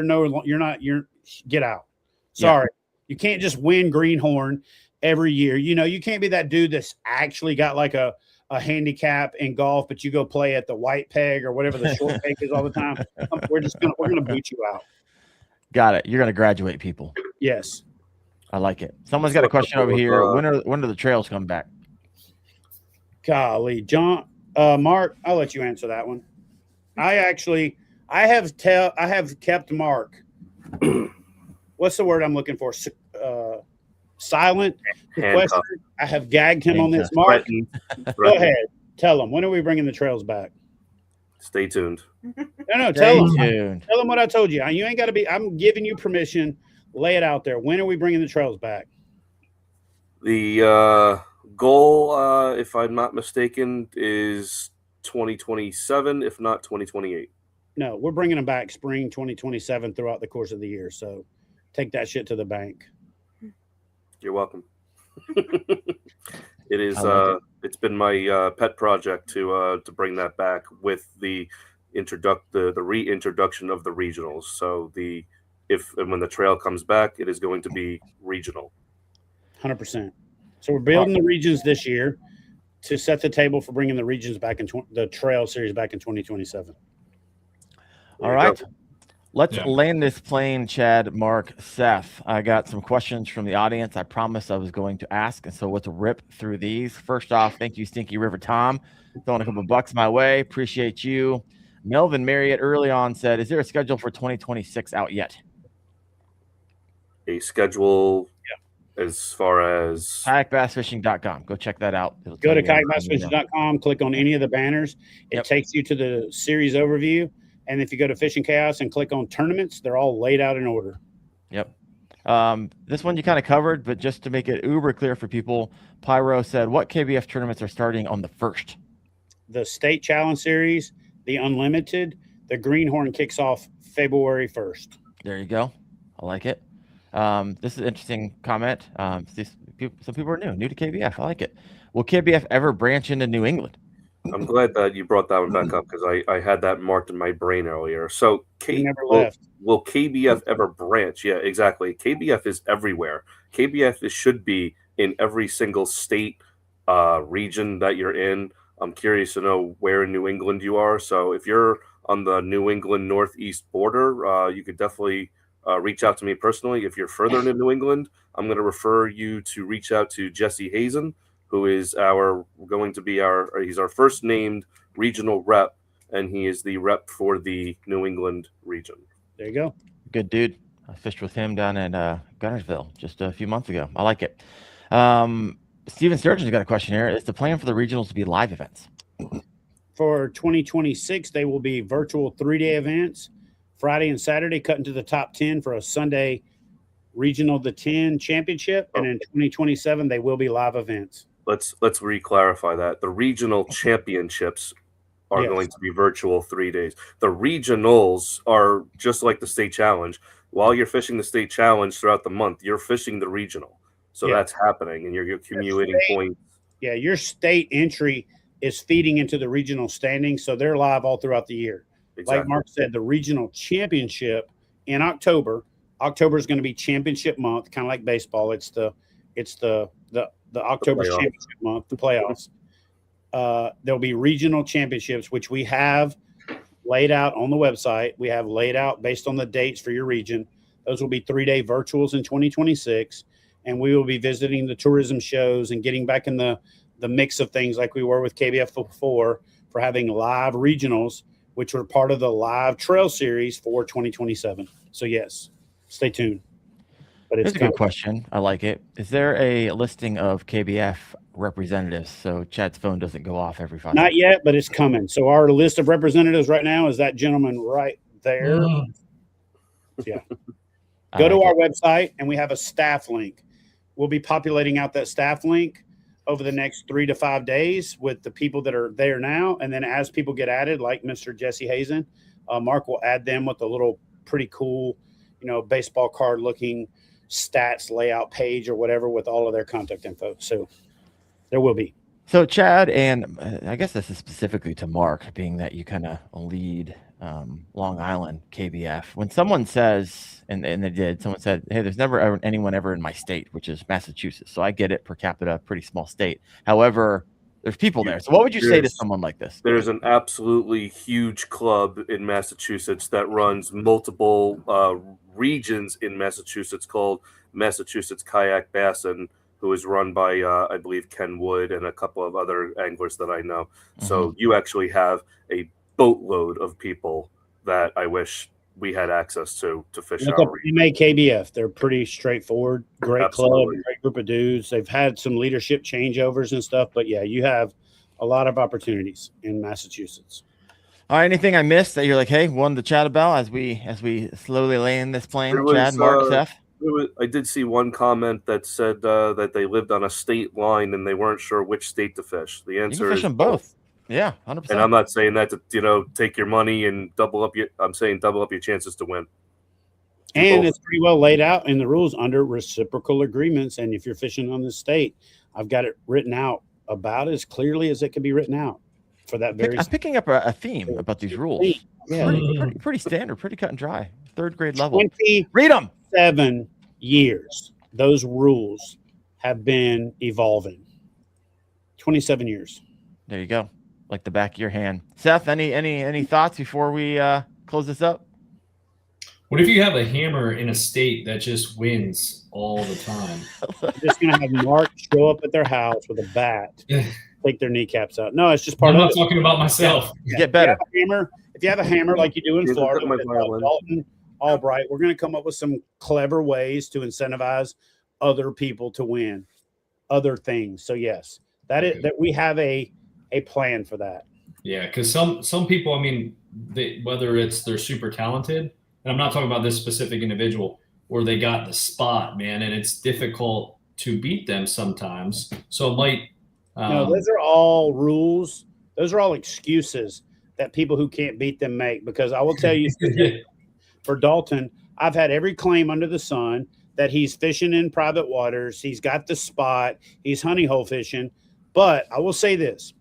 get out. Sorry. You can't just win greenhorn every year. You can't be that dude that's actually got like a handicap in golf, but you go play at the white peg or whatever the short peg is all the time. We're going to boot you out. Got it. You're going to graduate people. Yes. I like it. Someone's got a question over here. When do the trails come back? Golly, John, Mark, I'll let you answer that one. I have kept Mark. What's the word I'm looking for? Silent. I have gagged him on this. Mark, go ahead. Tell him, when are we bringing the trails back? Stay tuned. No, tell them what I told you. You ain't got to be. I'm giving you permission. Lay it out there. When are we bringing the trails back? The goal, if I'm not mistaken, is 2027, if not 2028. No, we're bringing them back spring 2027 throughout the course of the year. So take that shit to the bank. You're welcome. It is. It's been my pet project to bring that back with the reintroduction of the regionals. So when the trail comes back, it is going to be regional. 100%. So we're building the regions this year to set the table for bringing the regions back in the trail series back in 2027. All right. Let's land this plane, Chad, Mark, Seth. I got some questions from the audience I promised I was going to ask, and so let's rip through these. First off, thank you, Stinky River Tom, throwing a couple bucks my way. Appreciate you. Melvin Marriott early on said, is there a schedule for 2026 out yet? A schedule as far as kayakbassfishing.com. Go check that out. Go to kayakbassfishing.com, click on any of the banners. It takes you to the series overview. And if you go to Fishing Chaos and click on tournaments, they're all laid out in order. Yep. This one you kind of covered, but just to make it uber clear for people, Pyro said, what KBF tournaments are starting on the 1st? The State Challenge Series, the Unlimited, the Greenhorn kicks off February 1st. There you go. I like it. This is an interesting comment. Some people are new to KBF. I like it. Will KBF ever branch into New England? I'm glad that you brought that one back up because I had that marked in my brain earlier. So will KBF ever branch? Yeah, exactly. KBF is everywhere. KBF should be in every single state, region that you're in. I'm curious to know where in New England you are. So if you're on the New England Northeast border, you could definitely reach out to me personally. If you're further into New England, I'm going to refer you to reach out to Jesse Hazen, who is he's our first named regional rep, and he is the rep for the New England region. There you go. Good dude. I fished with him down in Gunnersville just a few months ago. I like it. Steven Sturgeon's got a question here. Is the plan for the regionals to be live events? For 2026, they will be virtual 3-day events, Friday and Saturday, cutting to the top 10 for a Sunday regional the 10 championship. And in 2027, they will be live events. Let's re-clarify that. The regional championships are going to be virtual 3 days. The regionals are just like the state challenge. While you're fishing the state challenge throughout the month, you're fishing the regional. So that's happening, and you're accumulating points. Yeah, your state entry is feeding into the regional standings, so they're live all throughout the year. Exactly. Like Mark said, the regional championship in October. October is going to be championship month, kind of like baseball. It's the October championship month, the playoffs. There'll be regional championships, which we have laid out on the website. We have laid out based on the dates for your region. Those will be 3-day virtuals in 2026. And we will be visiting the tourism shows and getting back in the mix of things like we were with KBF before for having live regionals, which were part of the live trail series for 2027. So, yes, stay tuned. But it's a good question. I like it. Is there a listing of KBF representatives so Chad's phone doesn't go off every 5 Not yet, but it's coming. So our list of representatives right now is that gentleman right there. Yeah. Go to our website, and we have a staff link. We'll be populating out that staff link over the next 3 to 5 days with the people that are there now. And then as people get added, like Mr. Jesse Hazen, Mark will add them with a little pretty cool, baseball card looking stats layout page or whatever with all of their contact info. So there will be. So Chad, and I guess this is specifically to Mark, being that you kind of lead Long Island KBF. When someone says, and they did, someone said, hey, there's never anyone ever in my state, which is Massachusetts. So I get it, per capita, pretty small state. However, there's people there. So what would you say to someone like this? There's an absolutely huge club in Massachusetts that runs multiple regions in Massachusetts called Massachusetts Kayak Bassin, who is run by, I believe, Ken Wood and a couple of other anglers that I know. Mm-hmm. So you actually have a boatload of people that I wish we had access to fish our region. We KBF. They're pretty straightforward. Great club, great group of dudes. They've had some leadership changeovers and stuff, but yeah, you have a lot of opportunities in Massachusetts. All right, anything I missed that you're like, hey, wanted to chat about as we slowly land this plane? Chad, Mark, Seth. I did see one comment that said that they lived on a state line and they weren't sure which state to fish. The answer is fish them both. Yeah, 100%. And I'm not saying that to take your money and double up I'm saying double up your chances to win. And it's pretty well laid out in the rules under reciprocal agreements. And if you're fishing on the state, I've got it written out about as clearly as it can be written out for that very. I'm picking up a theme about these rules. Yeah, pretty standard, pretty cut and dry. Third grade level. Read them. 7 years. Those rules have been evolving. 27 years. There you go. Like the back of your hand. Seth, any thoughts before we close this up? What if you have a hammer in a state that just wins all the time? You're just going to have Mark show up at their house with a bat, take their kneecaps out. No, it's just part of it. I'm not talking about myself. Get better. If you have a hammer like you do in Florida with Dalton Albright, we're going to come up with some clever ways to incentivize other people to win other things. So, yes, that we have a plan for that. Yeah, because some people, I mean, whether they're super talented, and I'm not talking about this specific individual, or they got the spot, man, and it's difficult to beat them sometimes. So it might. No, those are all rules. Those are all excuses that people who can't beat them make. Because I will tell you, for Dalton, I've had every claim under the sun that he's fishing in private waters. He's got the spot. He's honey hole fishing. But I will say this.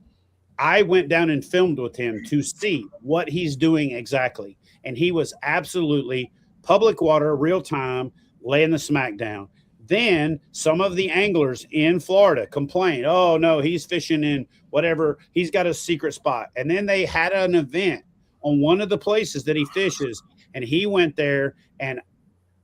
I went down and filmed with him to see what he's doing exactly. And he was absolutely public water, real time, laying the smack down. Then some of the anglers in Florida complained, oh, no, he's fishing in whatever. He's got a secret spot. And then they had an event on one of the places that he fishes. And he went there and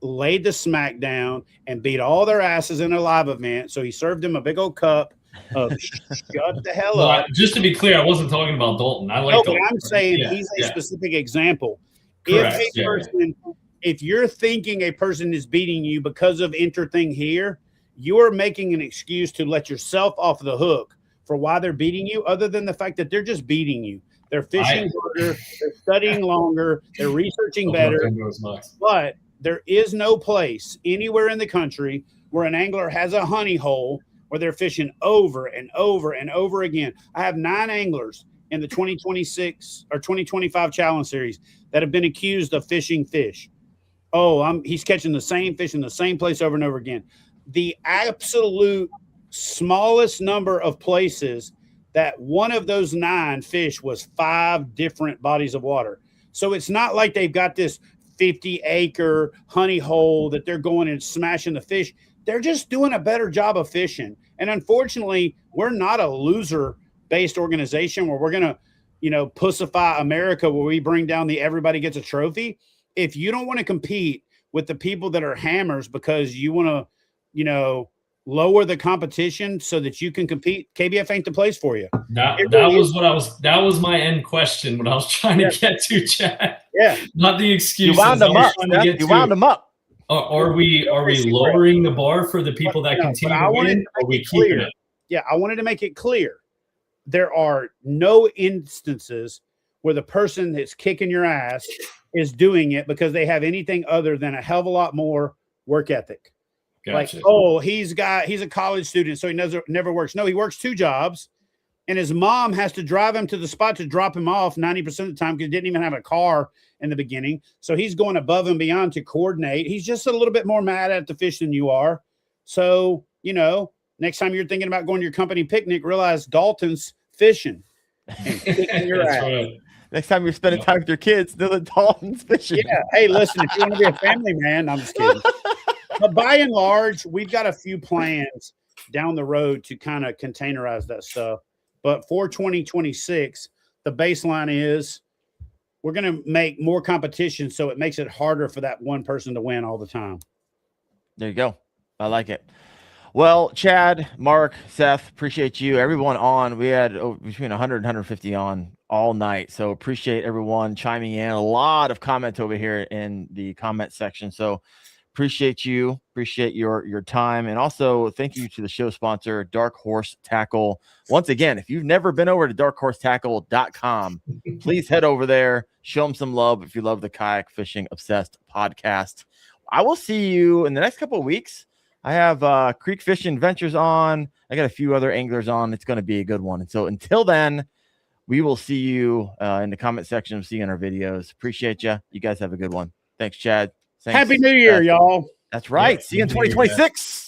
laid the smack down and beat all their asses in a live event. So he served him a big old cup of shut the hell up. Just to be clear, I wasn't talking about Dalton. I like Dalton. But I'm saying he's a specific example. Correct. If you're thinking a person is beating you because of thing here, you are making an excuse to let yourself off the hook for why they're beating you, other than the fact that they're just beating you. They're fishing harder, they're studying longer, they're researching better. But there is no place anywhere in the country where an angler has a honey hole where they're fishing over and over and over again. I have 9 anglers in the 2026 or 2025 Challenge Series that have been accused of fishing fish. Oh, he's catching the same fish in the same place over and over again. The absolute smallest number of places that one of those 9 fish was 5 different bodies of water. So it's not like they've got this 50-acre honey hole that they're going and smashing the fish. They're just doing a better job of fishing. And unfortunately, we're not a loser-based organization where we're going to, pussify America where we bring down the everybody gets a trophy. If you don't want to compete with the people that are hammers because you want to, lower the competition so that you can compete, KBF ain't the place for you. That was my end question, what I was trying to get to, Chad. Yeah. Not the excuses. You wound them up. Are we lowering the bar for the people that continue to win? Or are we keeping it? Yeah, I wanted to make it clear. There are no instances where the person that's kicking your ass is doing it because they have anything other than a hell of a lot more work ethic. Gotcha. Like, oh, he's a college student, so he never works. No, he works 2 jobs, and his mom has to drive him to the spot to drop him off 90% of the time because he didn't even have a car in the beginning. So he's going above and beyond to coordinate. He's just a little bit more mad at the fish than you are. So, next time you're thinking about going to your company picnic, realize Dalton's fishing and kicking your ass. Right. Next time you're spending time with your kids, the Dalton's fishing. Yeah. Hey, listen, if you want to be a family man, I'm just kidding. But by and large, we've got a few plans down the road to kind of containerize that stuff. But for 2026, the baseline is we're going to make more competition so it makes it harder for that one person to win all the time. There you go. I like it. Well, Chad, Mark, Seth, appreciate you. Everyone on. We had between 100 and 150 on all night. So appreciate everyone chiming in. A lot of comments over here in the comment section. So appreciate you. Appreciate your time. And also thank you to the show sponsor, Dark Horse Tackle. Once again, if you've never been over to darkhorsetackle.com, please head over there. Show them some love if you love the Kayak Fishing Obsessed podcast. I will see you in the next couple of weeks. I have Creek Fishing Ventures on. I got a few other anglers on. It's going to be a good one. And so until then, we will see you in the comment section. See you in our videos. Appreciate you. You guys have a good one. Thanks, Chad. Thanks. Happy New Year, y'all. That's right. See you in 2026.